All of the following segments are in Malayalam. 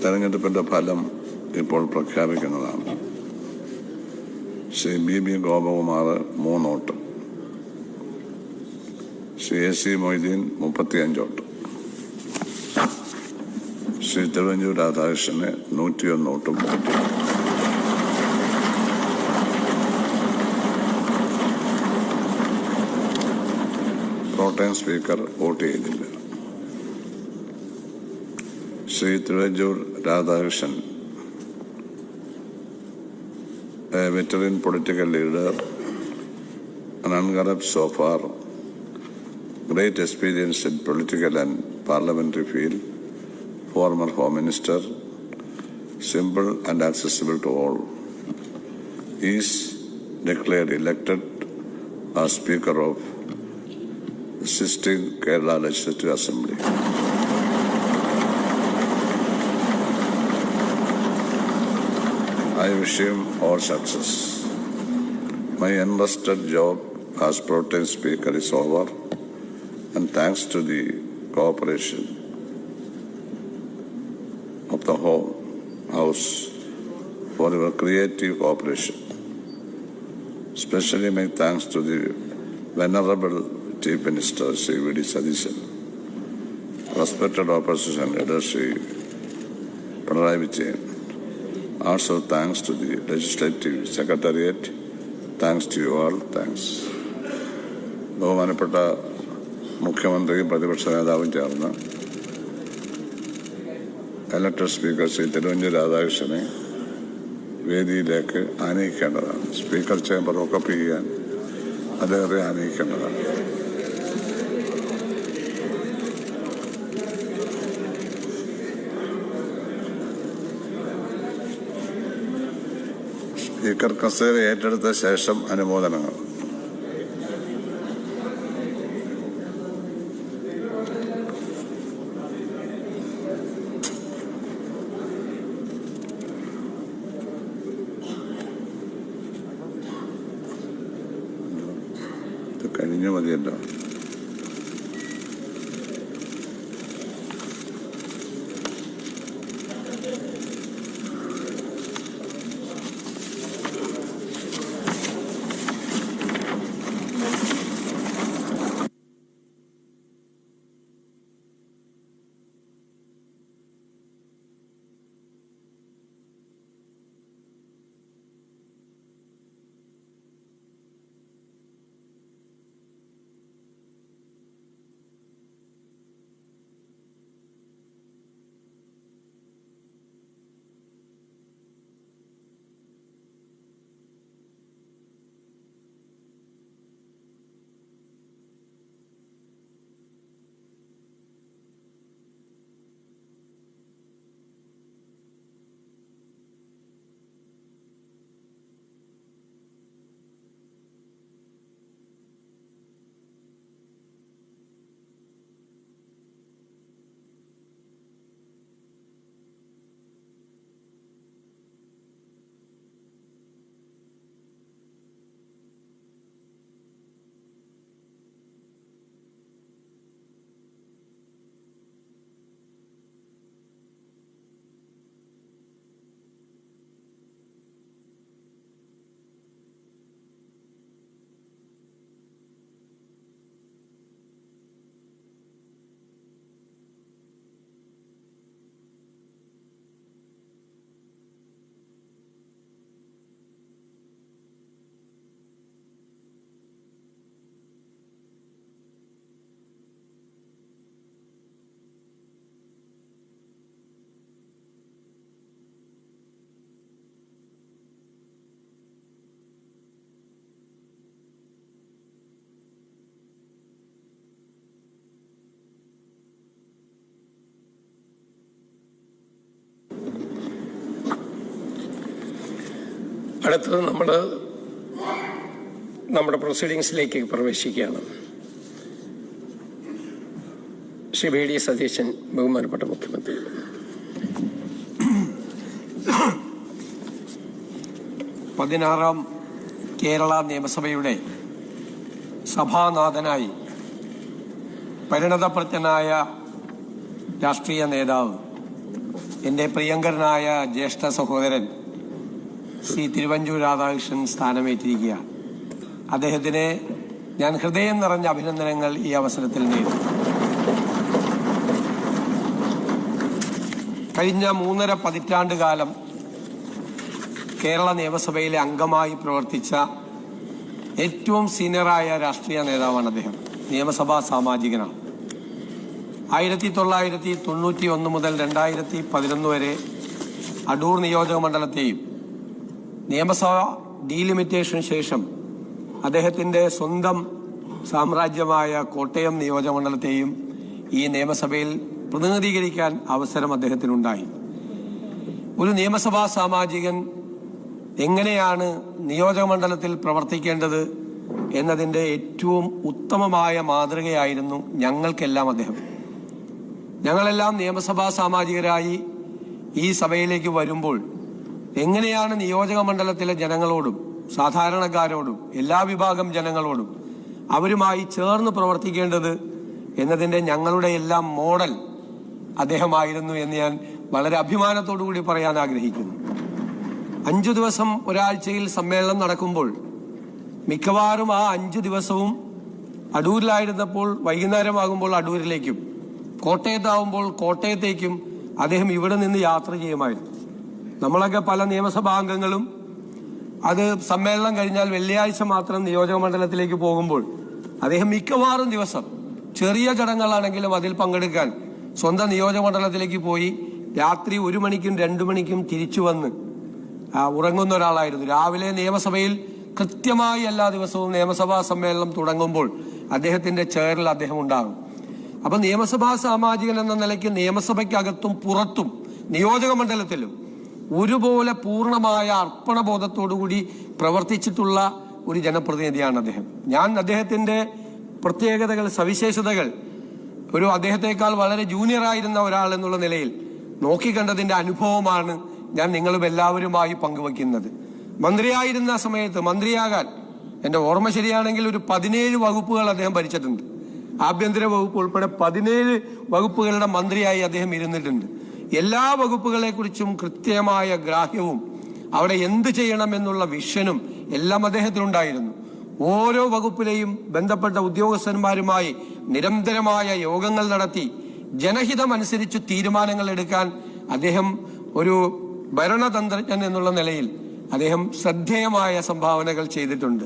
തെരഞ്ഞെടുപ്പിന്റെ ഫലം ഇപ്പോൾ പ്രഖ്യാപിക്കുന്നതാണ്. Shri B Gopakumar 3 vote, Shri AC Moideen 35 vote, Shri Thiruvanchoor രാധാകൃഷ്ണന് 101 വോട്ടും കിട്ടി. പ്രോട്ടേം സ്പീക്കർ വോട്ട് ചെയ്തില്ല. Shri Thiruvanchoor Radhakrishnan, a veteran political leader, an uncorrupt so far, great experience in political and parliamentary field, former Home Minister, simple and accessible to all, is declared elected as Speaker of the 16th Kerala Legislative Assembly. I wish him all success. My entrusted job as Pro-Tem Speaker is over, and thanks to the cooperation of the whole House for your creative cooperation. Especially my thanks to the Venerable Chief Minister, Sri V.D. Satheesan, respected opposition leader, Sri Pinarayi Vijayan. Also thanks to the Legislative Secretariat. Thanks to you all. Thanks. ബഹുമാനപ്പെട്ട മുഖ്യമന്ത്രിയും പ്രതിപക്ഷ നേതാവും ചേർന്ന് ഇലക്ടഡ് സ്പീക്കർ ശ്രീ തിരുവഞ്ചൂർ രാധാകൃഷ്ണനെ വേദിയിലേക്ക് ആനയിക്കേണ്ടതാണ്. സ്പീക്കർ ചേംബർ ഓക്കപ്പ് ചെയ്യാൻ അദ്ദേഹത്തെ ആനയിക്കേണ്ടതാണ്. സ്പീക്കർ കസേര ഏറ്റെടുത്ത ശേഷം അനുമോദനങ്ങൾ. ഇത് കഴിഞ്ഞു മതിയല്ലോ. അടുത്തത് നമ്മുടെ പ്രൊസീഡിങ്സിലേക്ക് പ്രവേശിക്കുകയാണ്. ശ്രീ V.D. സതീശൻ, ബഹുമാനപ്പെട്ട മുഖ്യമന്ത്രി. പതിനാറാം കേരള നിയമസഭയുടെ സഭാനാഥനായി പരിണതപ്രജ്ഞനായ രാഷ്ട്രീയ നേതാവ് എൻ്റെ പ്രിയങ്കരനായ ജ്യേഷ്ഠ സഹോദരൻ ശ്രീ തിരുവഞ്ചൂർ രാധാകൃഷ്ണൻ സ്ഥാനമേറ്റിരിക്കുക. അദ്ദേഹത്തിന് ഞാൻ ഹൃദയം നിറഞ്ഞ അഭിനന്ദനങ്ങൾ ഈ അവസരത്തിൽ നേരുന്നു. കഴിഞ്ഞ 3.5 പതിറ്റാണ്ട് കാലം കേരള നിയമസഭയിലെ അംഗമായി പ്രവർത്തിച്ച ഏറ്റവും സീനിയറായ രാഷ്ട്രീയ നേതാവാണ് അദ്ദേഹം. നിയമസഭാ സാമാജികനാണ്. 1991 മുതൽ 2011 വരെ അടൂർ നിയോജക മണ്ഡലത്തെയും നിയമസഭ ഡീലിമിറ്റേഷന് ശേഷം അദ്ദേഹത്തിന്റെ സ്വന്തം സാമ്രാജ്യമായ കോട്ടയം നിയോജക മണ്ഡലത്തെയും ഈ നിയമസഭയിൽ പ്രതിനിധീകരിക്കാൻ അവസരം അദ്ദേഹത്തിനുണ്ടായി. ഒരു നിയമസഭാ സാമാജികൻ എങ്ങനെയാണ് നിയോജക മണ്ഡലത്തിൽ പ്രവർത്തിക്കേണ്ടത് എന്നതിന്റെ ഏറ്റവും ഉത്തമമായ മാതൃകയായിരുന്നു ഞങ്ങൾക്കെല്ലാം അദ്ദേഹം. ഞങ്ങളെല്ലാം നിയമസഭാ സാമാജികരായി ഈ സഭയിലേക്ക് വരുമ്പോൾ എങ്ങനെയാണ് നിയോജക മണ്ഡലത്തിലെ ജനങ്ങളോടും സാധാരണക്കാരോടും എല്ലാ വിഭാഗം ജനങ്ങളോടും അവരുമായി ചേർന്ന് പ്രവർത്തിക്കേണ്ടത് എന്നതിന്റെ ഞങ്ങളുടെ എല്ലാം മോഡൽ അദ്ദേഹമായിരുന്നു എന്ന് ഞാൻ വളരെ അഭിമാനത്തോടു കൂടി പറയാൻ ആഗ്രഹിക്കുന്നു. 5 ദിവസം ഒരാഴ്ചയിൽ സമ്മേളനം നടക്കുമ്പോൾ മിക്കവാറും ആ 5 ദിവസവും അടൂരിലായിരുന്നപ്പോൾ വൈകുന്നേരമാകുമ്പോൾ അടൂരിലേക്കും കോട്ടയത്താവുമ്പോൾ കോട്ടയത്തേക്കും അദ്ദേഹം ഇവിടെ നിന്ന് യാത്ര ചെയ്യുമായിരുന്നു. നമ്മളൊക്കെ പല നിയമസഭാ അംഗങ്ങളും അത് സമ്മേളനം കഴിഞ്ഞാൽ വെള്ളിയാഴ്ച മാത്രം നിയോജക മണ്ഡലത്തിലേക്ക് പോകുമ്പോൾ അദ്ദേഹം മിക്കവാറും ദിവസം ചെറിയ ചടങ്ങുകളാണെങ്കിലും അതിൽ പങ്കെടുക്കാൻ സ്വന്തം നിയോജക മണ്ഡലത്തിലേക്ക് പോയി രാത്രി 1 മണിക്കും 2 മണിക്കും തിരിച്ചു വന്ന് ഉറങ്ങുന്ന ഒരാളായിരുന്നു. രാവിലെ നിയമസഭയിൽ കൃത്യമായി എല്ലാ ദിവസവും നിയമസഭാ സമ്മേളനം തുടങ്ങുമ്പോൾ അദ്ദേഹത്തിന്റെ ചെയറിൽ അദ്ദേഹം ഉണ്ടാകും. അപ്പൊ നിയമസഭാ സാമാജികൻ എന്ന നിലയ്ക്ക് നിയമസഭയ്ക്കകത്തും പുറത്തും നിയോജക മണ്ഡലത്തിലും ഒരുപോലെ പൂർണ്ണമായ അർപ്പണബോധത്തോടുകൂടി പ്രവർത്തിച്ചിട്ടുള്ള ഒരു ജനപ്രതിനിധിയാണ് അദ്ദേഹം. ഞാൻ അദ്ദേഹത്തിന്റെ പ്രത്യേകതകൾ, സവിശേഷതകൾ ഒരു അദ്ദേഹത്തെക്കാൾ വളരെ ജൂനിയറായിരുന്ന ഒരാൾ എന്നുള്ള നിലയിൽ നോക്കിക്കണ്ടതിന്റെ അനുഭവമാണ് ഞാൻ നിങ്ങളും എല്ലാവരുമായി പങ്കുവയ്ക്കുന്നത്. മന്ത്രിയായിരുന്ന സമയത്ത് മന്ത്രിയാകാൻ എന്റെ ഓർമ്മ ശരിയാണെങ്കിൽ ഒരു 17 വകുപ്പുകൾ അദ്ദേഹം ഭരിച്ചിട്ടുണ്ട്. ആഭ്യന്തര വകുപ്പ് ഉൾപ്പെടെ 17 വകുപ്പുകളുടെ മന്ത്രിയായി അദ്ദേഹം ഇരുന്നിട്ടുണ്ട്. എല്ലാ വകുപ്പുകളെ കുറിച്ചും കൃത്യമായ ഗ്രാഹ്യവും അവിടെ എന്ത് ചെയ്യണമെന്നുള്ള വിഷനും എല്ലാം അദ്ദേഹത്തിനുണ്ടായിരുന്നു. ഓരോ വകുപ്പിലെയും ബന്ധപ്പെട്ട ഉദ്യോഗസ്ഥന്മാരുമായി നിരന്തരമായ യോഗങ്ങൾ നടത്തി ജനഹിതമനുസരിച്ച് തീരുമാനങ്ങൾ എടുക്കാൻ അദ്ദേഹം ഒരു ഭരണതന്ത്രജ്ഞൻ എന്നുള്ള നിലയിൽ അദ്ദേഹം ശ്രദ്ധേയമായ സംഭാവനകൾ ചെയ്തിട്ടുണ്ട്.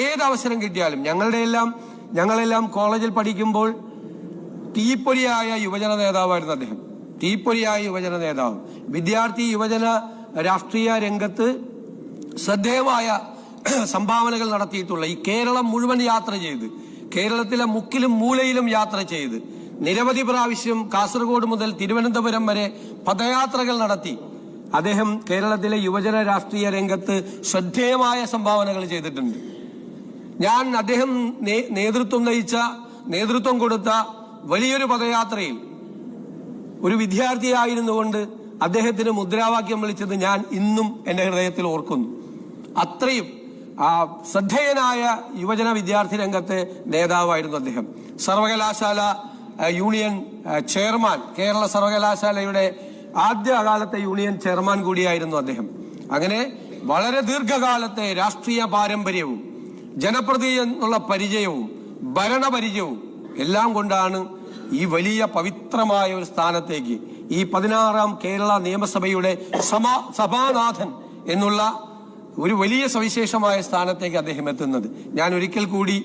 ഏതവസരം കിട്ടിയാലും ഞങ്ങളെല്ലാം കോളേജിൽ പഠിക്കുമ്പോൾ തീപ്പൊരിയായ യുവജന നേതാവായിരുന്നു അദ്ദേഹം. തീപ്പൊരിയായ യുവജന നേതാവ്, വിദ്യാർത്ഥി യുവജന രാഷ്ട്രീയ രംഗത്ത് ശ്രദ്ധേയമായ സംഭാവനകൾ നടത്തിയിട്ടുള്ള, ഈ കേരളം മുഴുവൻ യാത്ര ചെയ്ത്, കേരളത്തിലെ മുക്കിലും മൂലയിലും യാത്ര ചെയ്ത്, നിരവധി പ്രാവശ്യം കാസർഗോഡ് മുതൽ തിരുവനന്തപുരം വരെ പദയാത്രകൾ നടത്തി അദ്ദേഹം കേരളത്തിലെ യുവജന രാഷ്ട്രീയ രംഗത്ത് ശ്രദ്ധേയമായ സംഭാവനകൾ ചെയ്തിട്ടുണ്ട്. ഞാൻ അദ്ദേഹം നേതൃത്വം കൊടുത്ത വലിയൊരു പദയാത്രയിൽ ഒരു വിദ്യാർത്ഥിയായിരുന്നുകൊണ്ട് അദ്ദേഹത്തിന് മുദ്രാവാക്യം വിളിച്ചത് ഞാൻ ഇന്നും എന്റെ ഹൃദയത്തിൽ ഓർക്കുന്നു. അത്രയും ശ്രദ്ധേയനായ യുവജന വിദ്യാർത്ഥി രംഗത്തെ നേതാവായിരുന്നു അദ്ദേഹം. സർവകലാശാല യൂണിയൻ ചെയർമാൻ, കേരള സർവകലാശാലയുടെ ആദ്യകാലത്തെ യൂണിയൻ ചെയർമാൻ കൂടിയായിരുന്നു അദ്ദേഹം. അങ്ങനെ വളരെ ദീർഘകാലത്തെ രാഷ്ട്രീയ പാരമ്പര്യവും ജനപ്രതിനിധി എന്നുള്ള പരിചയവും ഭരണപരിചയവും എല്ലാം കൊണ്ടാണ് ഈ വലിയ പവിത്രമായ ഒരു സ്ഥാനത്തേക്ക്, ഈ 16ാം കേരള നിയമസഭയുടെ സഭാനാഥൻ എന്നുള്ള ഒരു വലിയ സവിശേഷമായ സ്ഥാനത്തേക്ക് അദ്ദേഹം എത്തുന്നത്. ഞാൻ ഒരിക്കൽ കൂടി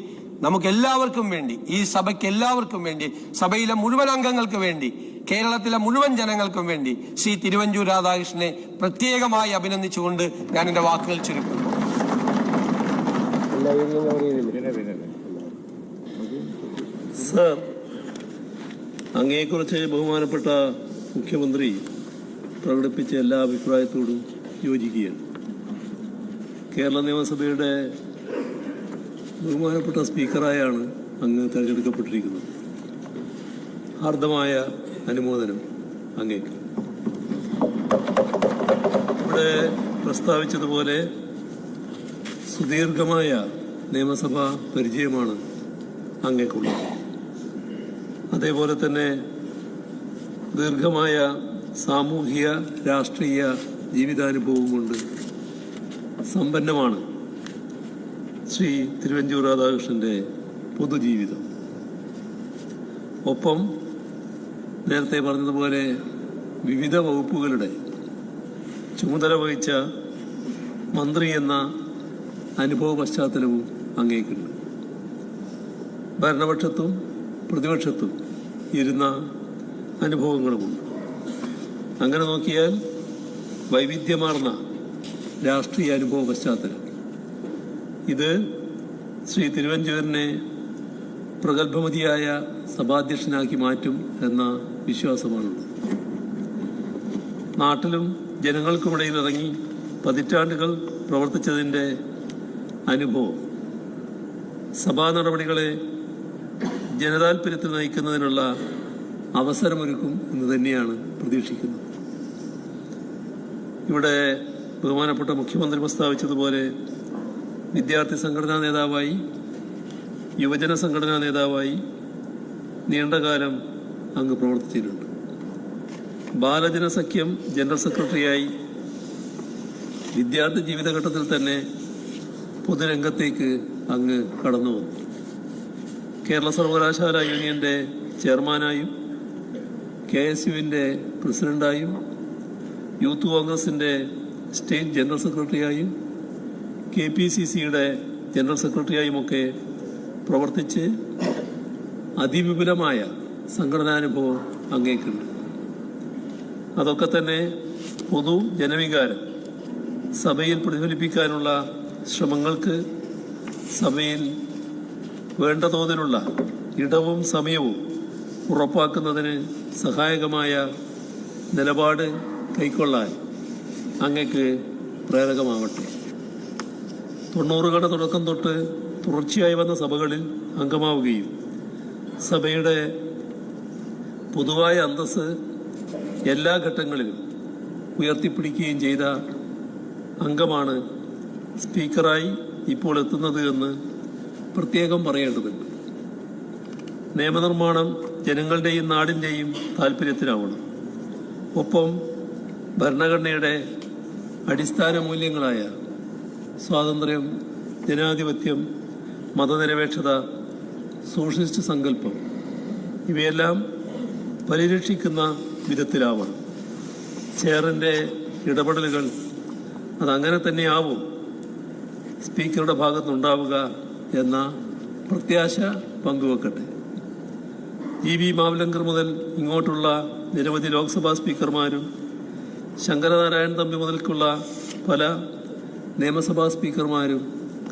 നമുക്കെല്ലാവർക്കും വേണ്ടി, ഈ സഭയ്ക്ക് എല്ലാവർക്കും വേണ്ടി, സഭയിലെ മുഴുവൻ അംഗങ്ങൾക്ക് വേണ്ടി, കേരളത്തിലെ മുഴുവൻ ജനങ്ങൾക്കും വേണ്ടി ശ്രീ തിരുവഞ്ചൂർ രാധാകൃഷ്ണനെ പ്രത്യേകമായി അഭിനന്ദിച്ചുകൊണ്ട് ഞാൻ എന്റെ വാക്കുകൾ ചുരുക്കുന്നു. സർ, അങ്ങയെക്കുറിച്ച് ബഹുമാനപ്പെട്ട മുഖ്യമന്ത്രി പ്രകടിപ്പിച്ച എല്ലാ അഭിപ്രായത്തോടും യോജിക്കുകയാണ്. കേരള നിയമസഭയുടെ ബഹുമാനപ്പെട്ട സ്പീക്കറായാണ് അങ്ങ് തെരഞ്ഞെടുക്കപ്പെട്ടിരിക്കുന്നത്. ഹാർദമായ അനുമോദനം അങ്ങേക്ക്. ഇവിടെ പ്രസ്താവിച്ചതുപോലെ സുദീർഘമായ നിയമസഭാ പരിചയമാണ് അങ്ങേക്കുള്ളത്. അതേപോലെ തന്നെ ദീർഘമായ സാമൂഹിക രാഷ്ട്രീയ ജീവിതാനുഭവം കൊണ്ട് സമ്പന്നമാണ് ശ്രീ തിരുവഞ്ചൂർ രാധാകൃഷ്ണൻ്റെ പൊതുജീവിതം. ഒപ്പം നേരത്തെ പറഞ്ഞതുപോലെ വിവിധ വകുപ്പുകളുടെ ചുമതല വഹിച്ച മന്ത്രി എന്ന അനുഭവ പശ്ചാത്തലവും അങ്ങേക്കുണ്ട്. ഭരണപക്ഷത്തും പ്രതിപക്ഷത്തും ഇരുന്ന അനുഭവങ്ങളുമുണ്ട്. അങ്ങനെ നോക്കിയാൽ വൈവിധ്യമാർന്ന രാഷ്ട്രീയ അനുഭവ പശ്ചാത്തലം ഇത് ശ്രീ തിരുവഞ്ചൂരിനെ പ്രഗത്ഭമതിയായ സഭാധ്യക്ഷനാക്കി മാറ്റും എന്ന വിശ്വാസമാണുള്ളത്. നാട്ടിലും ജനങ്ങൾക്കുമിടയിൽ ഇറങ്ങി പതിറ്റാണ്ടുകൾ പ്രവർത്തിച്ചതിൻ്റെ അനുഭവം സഭാ നടപടികളെ ജനതാൽപര്യത്തിൽ നയിക്കുന്നതിനുള്ള അവസരമൊരുക്കും എന്ന് തന്നെയാണ് പ്രതീക്ഷിക്കുന്നത്. ഇവിടെ ബഹുമാനപ്പെട്ട മുഖ്യമന്ത്രി പ്രസ്താവിച്ചതുപോലെ വിദ്യാർത്ഥി സംഘടനാ നേതാവായി, യുവജന സംഘടനാ നേതാവായി നീണ്ടകാലം അങ്ങ് പ്രവർത്തിച്ചിട്ടുണ്ട്. ബാലജന സഖ്യം ജനറൽ സെക്രട്ടറിയായി വിദ്യാർത്ഥി ജീവിതഘട്ടത്തിൽ തന്നെ പൊതുരംഗത്തേക്ക് അങ്ങ് കടന്നു വന്നു. കേരള സർവകലാശാല യൂണിയന്റെ ചെയർമാനായും KSUവിൻ്റെ പ്രസിഡന്റായും യൂത്ത് കോൺഗ്രസിൻ്റെ സ്റ്റേറ്റ് ജനറൽ സെക്രട്ടറിയായും KPCCയുടെ ജനറൽ സെക്രട്ടറിയായുമൊക്കെ പ്രവർത്തിച്ച് അതിവിപുലമായ സംഘടനാനുഭവം അങ്ങേക്കുണ്ട്. അതൊക്കെ തന്നെ പൊതു ജനവികാരം സഭയിൽ പ്രതിഫലിപ്പിക്കാനുള്ള ശ്രമങ്ങൾക്ക് സഭയിൽ വേണ്ട തോതിലുള്ള ഇടവും സമയവും ഉറപ്പാക്കുന്നതിന് സഹായകമായ നിലപാട് കൈക്കൊള്ളാൻ അങ്ങക്ക് പ്രേരകമാവട്ടെ. 90കളുടെ തുടക്കം തൊട്ട് തുടർച്ചയായി വന്ന സഭകളിൽ അംഗമാവുകയും സഭയുടെ പൊതുവായ അന്തസ്സ് എല്ലാ ഘട്ടങ്ങളിലും ഉയർത്തിപ്പിടിക്കുകയും ചെയ്ത അംഗമാണ് സ്പീക്കറായി ഇപ്പോൾ എത്തുന്നത് എന്ന് പ്രത്യേകം പറയേണ്ടതുണ്ട്. നിയമനിർമ്മാണം ജനങ്ങളുടെയും നാടിൻ്റെയും താല്പര്യത്തിനാവണം. ഒപ്പം ഭരണഘടനയുടെ അടിസ്ഥാന മൂല്യങ്ങളായ സ്വാതന്ത്ര്യം, ജനാധിപത്യം, മതനിരപേക്ഷത, സോഷ്യലിസ്റ്റ് സങ്കല്പം ഇവയെല്ലാം പരിരക്ഷിക്കുന്ന വിധത്തിലാവണം. ചെയറിൻ്റെ ഇടപെടലുകൾ അതങ്ങനെ തന്നെയാവും സ്പീക്കറുടെ ഭാഗത്തുനിന്നുണ്ടാവുക എന്ന പ്രത്യാശ പങ്കുവെക്കട്ടെ. GB മാവലങ്കർ മുതൽ ഇങ്ങോട്ടുള്ള നിരവധി ലോക്സഭാ സ്പീക്കർമാരും ശങ്കരനാരായണൻ തമ്പി മുതൽക്കുള്ള പല നിയമസഭാ സ്പീക്കർമാരും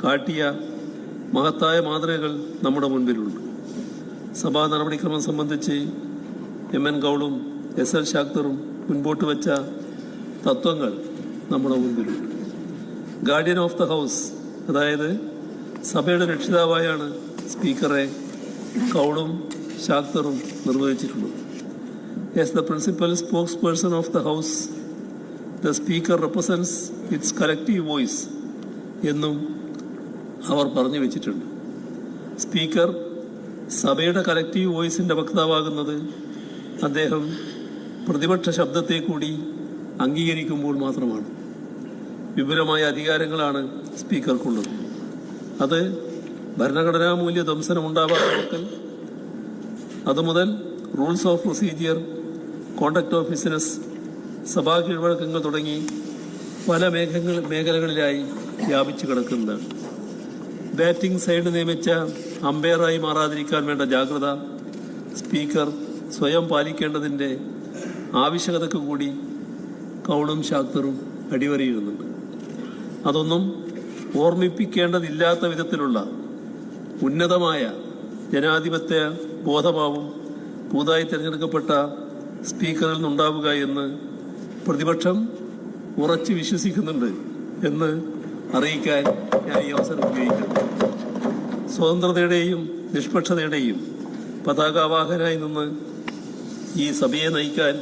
കാട്ടിയ മഹത്തായ മാതൃകകൾ നമ്മുടെ മുൻപിലുണ്ട്. സഭാ നടപടിക്രമം സംബന്ധിച്ച് MN ഗൗളും SL ശാക്തറും മുൻപോട്ട് വെച്ച തത്വങ്ങൾ നമ്മുടെ മുൻപിലുണ്ട്. ഗാർഡിയൻ ഓഫ് ദ ഹൗസ്, അതായത് സഭയുടെ രക്ഷിതാവായാണ് സ്പീക്കറെ കൗളും ശാക്തറും നിർവഹിച്ചിട്ടുള്ളത്. As the principal spokesperson of the house, the speaker represents its collective voice എന്നും അവർ പറഞ്ഞു വെച്ചിട്ടുണ്ട്. സ്പീക്കർ സഭയുടെ കളക്റ്റീവ് വോയിസിന്റെ വക്താവാകുന്നത് അദ്ദേഹം പ്രതിപക്ഷ ശബ്ദത്തെ കൂടി അംഗീകരിക്കുമ്പോൾ മാത്രമാണ്. വിപുലമായ അധികാരങ്ങളാണ് സ്പീക്കർക്കുള്ളത്. അത് ഭരണഘടനാ മൂല്യ ധ്വംസനം ഉണ്ടാവാതിരിക്കൽ അതുമുതൽ rules of procedure, conduct of business, സഭാ കീഴ്വഴക്കങ്ങൾ തുടങ്ങി പല മേഖലകളിലായി വ്യാപിച്ചു കിടക്കുന്നതാണ്. ബാറ്റിംഗ് സൈഡ് നിയമിച്ച അമ്പയറായി മാറാതിരിക്കാൻ വേണ്ട ജാഗ്രത സ്പീക്കർ സ്വയം പാലിക്കേണ്ടതിൻ്റെ ആവശ്യകതയ്ക്ക് കൂടി കൗളും ശാക്തറും അടിവരയിടുന്നുണ്ട്. അതൊന്നും ഓർമ്മിപ്പിക്കേണ്ടതില്ലാത്ത വിധത്തിലുള്ള ഉന്നതമായ ജനാധിപത്യ ബോധമാവും പുതുതായി തിരഞ്ഞെടുക്കപ്പെട്ട സ്പീക്കറിൽ നിന്നുണ്ടാവുക എന്ന് പ്രതിപക്ഷം ഉറച്ചു വിശ്വസിക്കുന്നുണ്ട് എന്ന് അറിയിക്കാൻ ഞാൻ ഈ അവസരം ഉപയോഗിക്കുന്നു. സ്വതന്ത്രതയുടെയും നിഷ്പക്ഷതയുടെയും പതാകാവാഹനായി നിന്ന് ഈ സഭയെ നയിക്കാൻ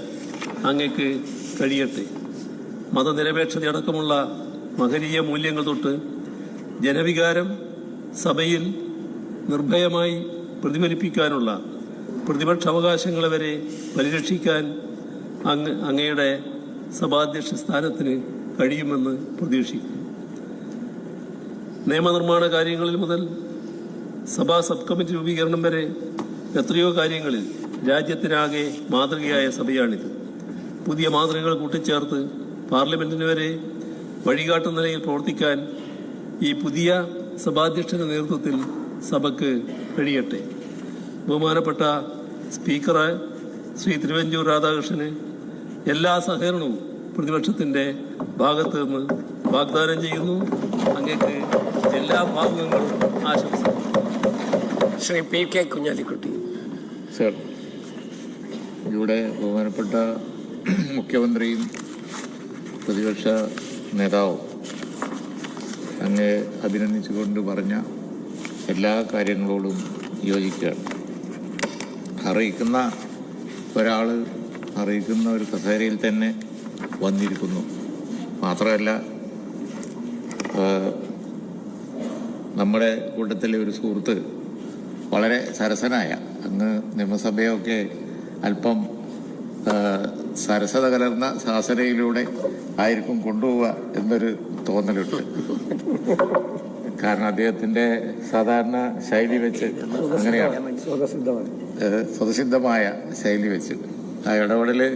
അങ്ങക്ക് കഴിയട്ടെ. മതനിരപേക്ഷതയടക്കമുള്ള മഹനീയ മൂല്യങ്ങൾ തൊട്ട് ജനവികാരം സഭയിൽ നിർഭയമായി പ്രതിഫലിപ്പിക്കാനുള്ള പ്രതിപക്ഷ അവകാശങ്ങളെ വരെ പരിരക്ഷിക്കാൻ അങ്ങയുടെ സഭാധ്യക്ഷ സ്ഥാനത്തിന് കഴിയുമെന്ന് പ്രതീക്ഷിക്കുന്നു. നിയമനിർമ്മാണ കാര്യങ്ങളിൽ മുതൽ സഭാ സബ് കമ്മിറ്റി രൂപീകരണം വരെ എത്രയോ കാര്യങ്ങളിൽ രാജ്യത്തിനാകെ മാതൃകയായ സഭയാണിത്. പുതിയ മാതൃകകൾ കൂട്ടിച്ചേർത്ത് പാർലമെന്റിന് വരെ വഴികാട്ടുന്ന നിലയിൽ പ്രവർത്തിക്കാൻ ഈ പുതിയ സഭാധ്യക്ഷന്റെ നേതൃത്വത്തിൽ സഭയ്ക്ക് കഴിയട്ടെ. ബഹുമാനപ്പെട്ട സ്പീക്കർ ശ്രീ തിരുവഞ്ചൂർ രാധാകൃഷ്ണന് എല്ലാ സഹകരണവും പ്രതിപക്ഷത്തിന്റെ ഭാഗത്ത് നിന്ന് വാഗ്ദാനം ചെയ്യുന്നു. അങ്ങേക്ക് എല്ലാ ഭാഗങ്ങളും ആശംസിക്കുന്നു. Shri P K Kunhalikutty. Sir, ഇവിടെ ബഹുമാനപ്പെട്ട മുഖ്യമന്ത്രിയും പ്രതിപക്ഷ നേതാവും അങ്ങ് അഭിനന്ദിച്ചുകൊണ്ട് പറഞ്ഞ എല്ലാ കാര്യങ്ങളോടും യോജിക്കുകയാണ്. അറിയിക്കുന്ന ഒരാൾ അറിയിക്കുന്ന ഒരു കസേരയിൽ തന്നെ വന്നിരിക്കുന്നു. മാത്രമല്ല, നമ്മുടെ കൂട്ടത്തിലെ ഒരു സുഹൃത്ത് വളരെ സരസനായ, അങ്ങ് നിയമസഭയൊക്കെ അല്പം സരസത കലർന്ന ശാസനയിലൂടെ ആയിരിക്കും കൊണ്ടുപോവുക എന്നൊരു തോന്നലുണ്ട്. കാരണം അദ്ദേഹത്തിന്റെ സാധാരണ ശൈലി വെച്ച് അങ്ങനെയാണ്, സ്വതസിദ്ധമായ ശൈലി വെച്ച് ആ ഇടപെടല്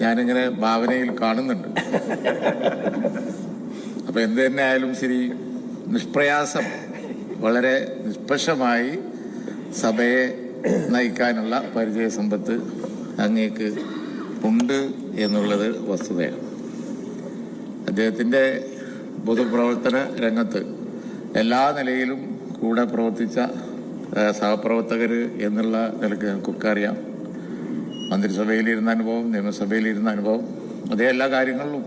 ഞാനിങ്ങനെ ഭാവനയിൽ കാണുന്നുണ്ട്. അപ്പൊ എന്ത് തന്നെ ആയാലും ശരി, നിഷ്പ്രയാസം വളരെ നിഷ്പക്ഷമായി സഭയെ നയിക്കാനുള്ള പരിചയ സമ്പത്ത് അങ്ങേക്ക് ഉണ്ട് എന്നുള്ളത് വസ്തുതയാണ്. അദ്ദേഹത്തിന്റെ പൊതുപ്രവർത്തന രംഗത്ത് എല്ലാ നിലയിലും കൂടെ പ്രവർത്തിച്ച സഹപ്രവർത്തകർ എന്നുള്ള നിലയ്ക്ക് ഞങ്ങൾക്കൊക്കെ അറിയാം. മന്ത്രിസഭയിലിരുന്ന അനുഭവം, നിയമസഭയിലിരുന്ന അനുഭവം, അതേ എല്ലാ കാര്യങ്ങളിലും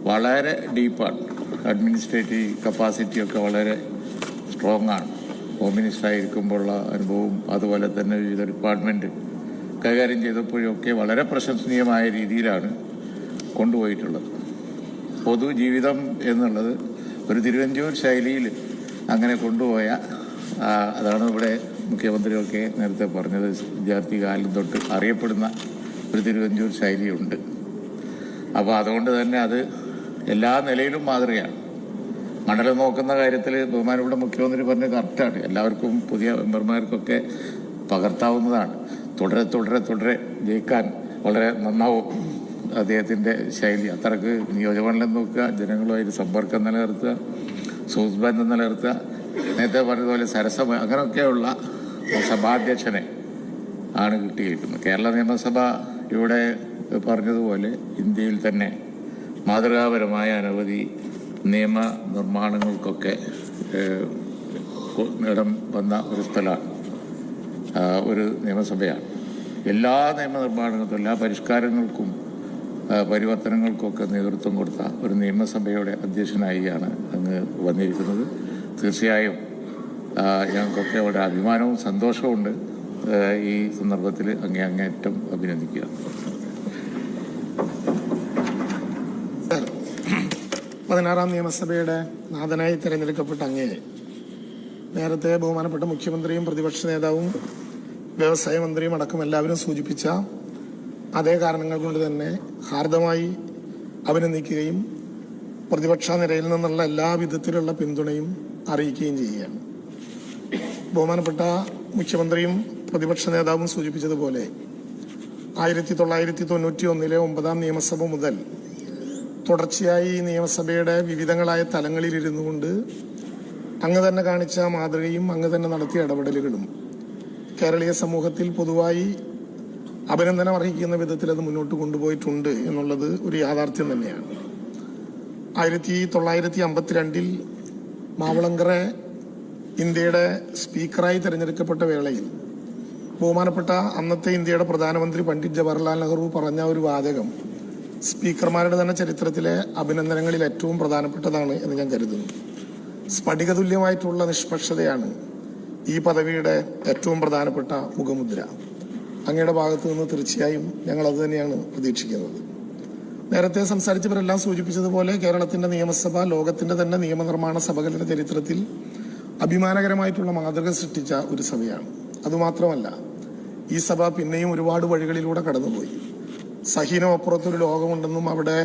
വളരെ ഡീപ്പാണ്. അഡ്മിനിസ്ട്രേറ്റീവ് കപ്പാസിറ്റിയൊക്കെ വളരെ സ്ട്രോങ് ആണ്. ഹോം മിനിസ്റ്ററായിരിക്കുമ്പോഴുള്ള അനുഭവവും അതുപോലെ തന്നെ വിവിധ ഡിപ്പാർട്ട്മെന്റ് കൈകാര്യം ചെയ്തപ്പോഴൊക്കെ വളരെ പ്രശംസനീയമായ രീതിയിലാണ് കൊണ്ടുപോയിട്ടുള്ളത്. പൊതുജീവിതം എന്നുള്ളത് ഒരു തിരുവഞ്ചൂർ ശൈലിയിൽ അങ്ങനെ കൊണ്ടുപോയ, അതാണ് ഇവിടെ മുഖ്യമന്ത്രിയൊക്കെ നേരത്തെ പറഞ്ഞത്, വിദ്യാർത്ഥി കാലം തൊട്ട് അറിയപ്പെടുന്ന ഒരു തിരുവഞ്ചൂർ ശൈലിയുണ്ട്. അപ്പോൾ അതുകൊണ്ട് തന്നെ അത് എല്ലാ നിലയിലും മാതൃകയാണ്. മണ്ഡലം നോക്കുന്ന കാര്യത്തിൽ ബഹുമാനപ്പെട്ട മുഖ്യമന്ത്രി പറഞ്ഞ കറക്റ്റാണ്. എല്ലാവർക്കും പുതിയ മെമ്പർമാർക്കൊക്കെ പകർത്താവുന്നതാണ്. തുടരെ തുടരെ തുടരെ ജയിക്കാൻ വളരെ നന്നാവും അദ്ദേഹത്തിന്റെ ശൈലി. അത്രക്ക് നിയോജകമണ്ഡലം നോക്കുക, ജനങ്ങളുമായിട്ട് സമ്പർക്കം നിലനിർത്തുക, സുഹൃത്ത് ബന്ധം നിലനിർത്തുക, നേരത്തെ പറഞ്ഞതുപോലെ സരസമായി അങ്ങനെയൊക്കെയുള്ള സഭാധ്യക്ഷനെ ആണ് കിട്ടിയിരിക്കുന്നത്. കേരള നിയമസഭ ഇവിടെ പറഞ്ഞതുപോലെ ഇന്ത്യയിൽ തന്നെ മാതൃകാപരമായ അനവധി നിയമ നിർമ്മാണങ്ങൾക്കൊക്കെ ഇടം വന്ന ഒരു സ്ഥലമാണ്, ഒരു നിയമസഭയാണ്. എല്ലാ നിയമനിർമ്മാണങ്ങൾക്കും എല്ലാ പരിഷ്കാരങ്ങൾക്കും പരിവർത്തനങ്ങൾക്കൊക്കെ നേതൃത്വം കൊടുത്ത ഒരു നിയമസഭയുടെ അധ്യക്ഷനായിയാണ് അങ്ങ് വന്നിരിക്കുന്നത്. തീർച്ചയായും ഞങ്ങൾക്കൊക്കെ വളരെ അഭിമാനവും സന്തോഷവുമുണ്ട്. ഈ സന്ദർഭത്തിൽ അങ്ങേയറ്റം അഭിനന്ദിക്കുക. 16-ാം നിയമസഭയുടെ നാഥനായി തിരഞ്ഞെടുക്കപ്പെട്ട അങ്ങേ നേരത്തെ ബഹുമാനപ്പെട്ട മുഖ്യമന്ത്രിയും പ്രതിപക്ഷ നേതാവും വ്യവസായ മന്ത്രിയും അടക്കം എല്ലാവരും സൂചിപ്പിച്ച അതേ കാരണങ്ങൾ കൊണ്ട് തന്നെ ഹാർദമായി അഭിനന്ദിക്കുകയും പ്രതിപക്ഷ നിരയിൽ നിന്നുള്ള എല്ലാ വിധത്തിലുള്ള പിന്തുണയും അറിയിക്കുകയും ചെയ്യുകയാണ്. ബഹുമാനപ്പെട്ട മുഖ്യമന്ത്രിയും പ്രതിപക്ഷ നേതാവും സൂചിപ്പിച്ചതുപോലെ 1991 9-ാം നിയമസഭ മുതൽ തുടർച്ചയായി ഈ നിയമസഭയുടെ വിവിധങ്ങളായ തലങ്ങളിലിരുന്നു കൊണ്ട് അങ്ങ് തന്നെ കാണിച്ച മാതൃകയും അങ്ങ് തന്നെ നടത്തിയ ഇടപെടലുകളും കേരളീയ സമൂഹത്തിൽ പൊതുവായി അഭിനന്ദനം അർഹിക്കുന്ന വിധത്തിൽ അത് മുന്നോട്ട് കൊണ്ടുപോയിട്ടുണ്ട് എന്നുള്ളത് ഒരു യാഥാർത്ഥ്യം തന്നെയാണ്. 1952 മാവളങ്കര ഇന്ത്യയുടെ സ്പീക്കറായി തെരഞ്ഞെടുക്കപ്പെട്ട വേളയിൽ ബഹുമാനപ്പെട്ട അന്നത്തെ ഇന്ത്യയുടെ പ്രധാനമന്ത്രി പണ്ഡിറ്റ് ജവഹർലാൽ നെഹ്റു പറഞ്ഞ ഒരു വാചകം സ്പീക്കർമാരുടെ തന്നെ ചരിത്രത്തിലെ അഭിനന്ദനങ്ങളിൽ ഏറ്റവും പ്രധാനപ്പെട്ടതാണ് എന്ന് ഞാൻ കരുതുന്നു. സ്ഫടികതുല്യമായിട്ടുള്ള നിഷ്പക്ഷതയാണ് ഈ പദവിയുടെ ഏറ്റവും പ്രധാനപ്പെട്ട മുഖമുദ്ര. അങ്ങയുടെ ഭാഗത്തു നിന്ന് തീർച്ചയായും ഞങ്ങൾ അത് തന്നെയാണ് പ്രതീക്ഷിക്കുന്നത്. നേരത്തെ സംസാരിച്ചവരെല്ലാം സൂചിപ്പിച്ചതുപോലെ കേരളത്തിന്റെ നിയമസഭ ലോകത്തിന്റെ തന്നെ നിയമനിർമ്മാണ സഭകളുടെ ചരിത്രത്തിൽ അഭിമാനകരമായിട്ടുള്ള മാതൃക സൃഷ്ടിച്ച ഒരു സഭയാണ്. അതുമാത്രമല്ല, ഈ സഭ പിന്നെയും ഒരുപാട് വഴികളിലൂടെ കടന്നുപോയി. സഹീനമപ്പുറത്തൊരു ലോകമുണ്ടെന്നും അവിടെ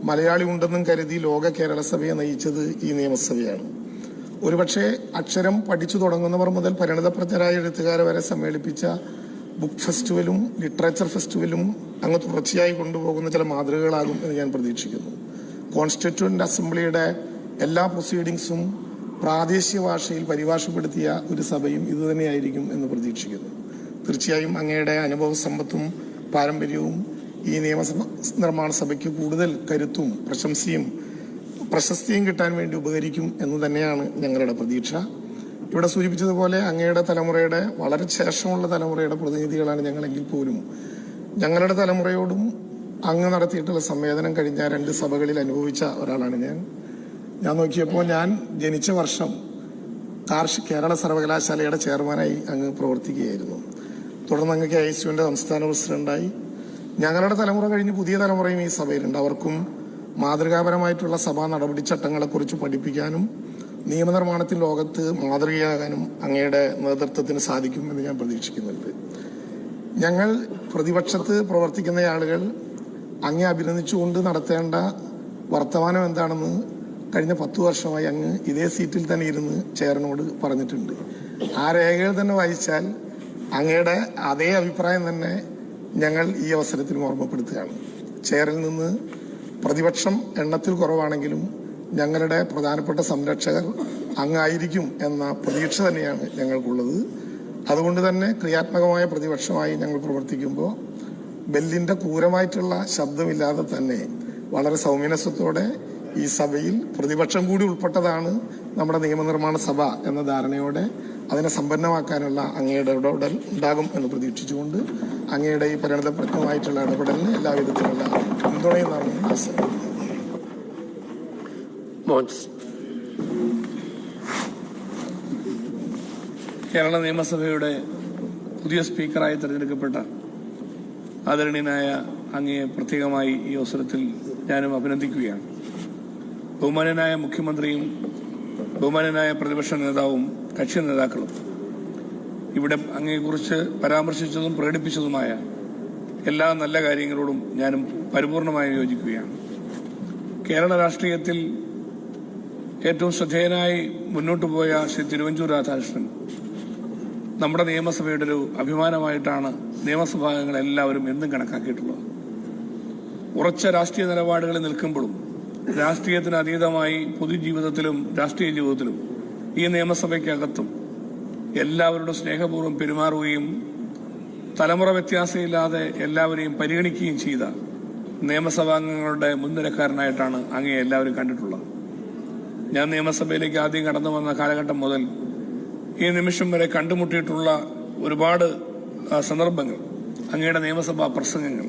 മലയാളി ഉണ്ടെന്നും കരുതി ലോക കേരള സഭയെ നയിച്ചത് ഈ നിയമസഭയാണ്. ഒരുപക്ഷെ അക്ഷരം പഠിച്ചു തുടങ്ങുന്നവർ മുതൽ പരിണതപ്രജ്ഞരായ എഴുത്തുകാരെ വരെ സമ്മേളിപ്പിച്ച ബുക്ക് ഫെസ്റ്റിവലും ലിറ്ററേച്ചർ ഫെസ്റ്റിവലും അങ്ങ് തുടർച്ചയായി കൊണ്ടുപോകുന്ന ചില മാതൃകകളാകും എന്ന് ഞാൻ പ്രതീക്ഷിക്കുന്നു. കോൺസ്റ്റിറ്റ്യൂവന്റ് അസംബ്ലിയുടെ എല്ലാ പ്രൊസീഡിങ്സും പ്രാദേശിക ഭാഷയിൽ പരിഭാഷപ്പെടുത്തിയ ഒരു സഭയും ഇതുതന്നെയായിരിക്കും എന്ന് പ്രതീക്ഷിക്കുന്നു. തീർച്ചയായും അങ്ങയുടെ അനുഭവ സമ്പത്തും പാരമ്പര്യവും ഈ നിയമസഭ നിർമ്മാണ സഭയ്ക്ക് കൂടുതൽ കരുത്തും പ്രശസ്തിയും കിട്ടാൻ വേണ്ടി ഉപകരിക്കും എന്ന് തന്നെയാണ് ഞങ്ങളുടെ പ്രതീക്ഷ. ഇവിടെ സൂചിപ്പിച്ചതുപോലെ അങ്ങയുടെ തലമുറയുടെ വളരെ ശേഷമുള്ള തലമുറയുടെ പ്രതിനിധികളാണ് ഞങ്ങളെങ്കിൽ പോലും ഞങ്ങളുടെ തലമുറയോടും അങ്ങ് നടത്തിയിട്ടുള്ള സംവേദനം കഴിഞ്ഞ 2 സഭകളിൽ അനുഭവിച്ച ഒരാളാണ് ഞാൻ നോക്കിയപ്പോൾ ഞാൻ ജനിച്ച വർഷം കേരള സർവകലാശാലയുടെ ചെയർമാനായി അങ്ങ് പ്രവർത്തിക്കുകയായിരുന്നു. തുടർന്ന് അങ്ങ് KISUവിന്റെ സംസ്ഥാന പ്രസിഡന്റായി. ഞങ്ങളുടെ തലമുറ കഴിഞ്ഞ് പുതിയ തലമുറയും ഈ സഭയിലുണ്ട്. അവർക്കും മാതൃകാപരമായിട്ടുള്ള സഭാ നടപടിച്ചട്ടങ്ങളെക്കുറിച്ച് പഠിപ്പിക്കാനും നിയമനിർമ്മാണത്തിൽ ലോകത്ത് മാതൃകയാകാനും അങ്ങയുടെ നേതൃത്വത്തിന് സാധിക്കുമെന്ന് ഞാൻ പ്രതീക്ഷിക്കുന്നുണ്ട്. ഞങ്ങൾ പ്രതിപക്ഷത്ത് പ്രവർത്തിക്കുന്ന ആളുകൾ അങ്ങേ അഭിനന്ദിച്ചുകൊണ്ട് നടത്തേണ്ട വർത്തമാനം എന്താണെന്ന് കഴിഞ്ഞ 10 വർഷമായി അങ്ങ് ഇതേ സീറ്റിൽ തന്നെ ഇരുന്ന് ചെയറിനോട് പറഞ്ഞിട്ടുണ്ട്. ആ രേഖകൾ തന്നെ വായിച്ചാൽ അങ്ങയുടെ അതേ അഭിപ്രായം തന്നെ ഞങ്ങൾ ഈ അവസരത്തിൽ ഓർമ്മപ്പെടുത്തുകയാണ്. ചെയറിൽ നിന്ന് പ്രതിപക്ഷം എണ്ണത്തിൽ കുറവാണെങ്കിലും ഞങ്ങളുടെ പ്രധാനപ്പെട്ട സംരക്ഷകർ അങ്ങായിരിക്കും എന്ന പ്രതീക്ഷ തന്നെയാണ് ഞങ്ങൾക്കുള്ളത്. അതുകൊണ്ട് തന്നെ ക്രിയാത്മകമായ പ്രതിപക്ഷമായി ഞങ്ങൾ പ്രവർത്തിക്കുമ്പോൾ ബെല്ലിന്റെ ക്രൂരമായിട്ടുള്ള ശബ്ദമില്ലാതെ തന്നെ വളരെ സൗമ്യനസ്വത്തോടെ ഈ സഭയിൽ പ്രതിപക്ഷം കൂടി ഉൾപ്പെട്ടതാണ് നമ്മുടെ നിയമനിർമ്മാണ സഭ എന്ന ധാരണയോടെ അതിനെ സമ്പന്നമാക്കാനുള്ള അങ്ങയുടെ ഇടപെടൽ ഉണ്ടാകും എന്ന് പ്രതീക്ഷിച്ചുകൊണ്ട് അങ്ങയുടെ ഈ പരിണതപ്രജ്ഞമായിട്ടുള്ള ഇടപെടലിന് എല്ലാവിധത്തിലുള്ള പിന്തുണയും നൽകുന്ന അവസരം. കേരള നിയമസഭയുടെ പുതിയ സ്പീക്കറായി തെരഞ്ഞെടുക്കപ്പെട്ട ആദരണീയനായ അങ്ങയെ പ്രത്യേകമായി ഈ അവസരത്തിൽ ഞാനും അഭിനന്ദിക്കുകയാണ്. ബഹുമാന്യനായ മുഖ്യമന്ത്രിയും ബഹുമാന്യനായ പ്രതിപക്ഷ നേതാവും കക്ഷി നേതാക്കളും ഇവിടെ അങ്ങയെക്കുറിച്ച് പരാമർശിച്ചതും പ്രകടിപ്പിച്ചതുമായ എല്ലാ നല്ല കാര്യങ്ങളോടും ഞാനും പരിപൂർണമായി യോജിക്കുകയാണ്. കേരള രാഷ്ട്രീയത്തിൽ ഏറ്റവും ശ്രദ്ധേയനായി മുന്നോട്ടു പോയ ശ്രീ തിരുവഞ്ചൂർ രാധാകൃഷ്ണൻ നമ്മുടെ നിയമസഭയുടെ ഒരു അഭിമാനമായിട്ടാണ് നിയമസഭാംഗങ്ങളെല്ലാവരും എന്നും കണക്കാക്കിയിട്ടുള്ളത്. ഉറച്ച രാഷ്ട്രീയ നിലപാടുകളിൽ നിൽക്കുമ്പോഴും രാഷ്ട്രീയത്തിന് അതീതമായി പൊതുജീവിതത്തിലും രാഷ്ട്രീയ ജീവിതത്തിലും ഈ നിയമസഭയ്ക്കകത്തും എല്ലാവരോടും സ്നേഹപൂർവ്വം പെരുമാറുകയും തലമുറ വ്യത്യാസമില്ലാതെ എല്ലാവരെയും പരിഗണിക്കുകയും ചെയ്ത നിയമസഭാംഗങ്ങളുടെ മുൻനിരക്കാരനായിട്ടാണ് അങ്ങയെ എല്ലാവരും കണ്ടിട്ടുള്ളത്. ഞാൻ നിയമസഭയിലേക്ക് ആദ്യം കടന്നു വന്ന കാലഘട്ടം മുതൽ ഈ നിമിഷം വരെ കണ്ടുമുട്ടിയിട്ടുള്ള ഒരുപാട് സന്ദർഭങ്ങൾ, അങ്ങയുടെ നിയമസഭാ പ്രസംഗങ്ങൾ,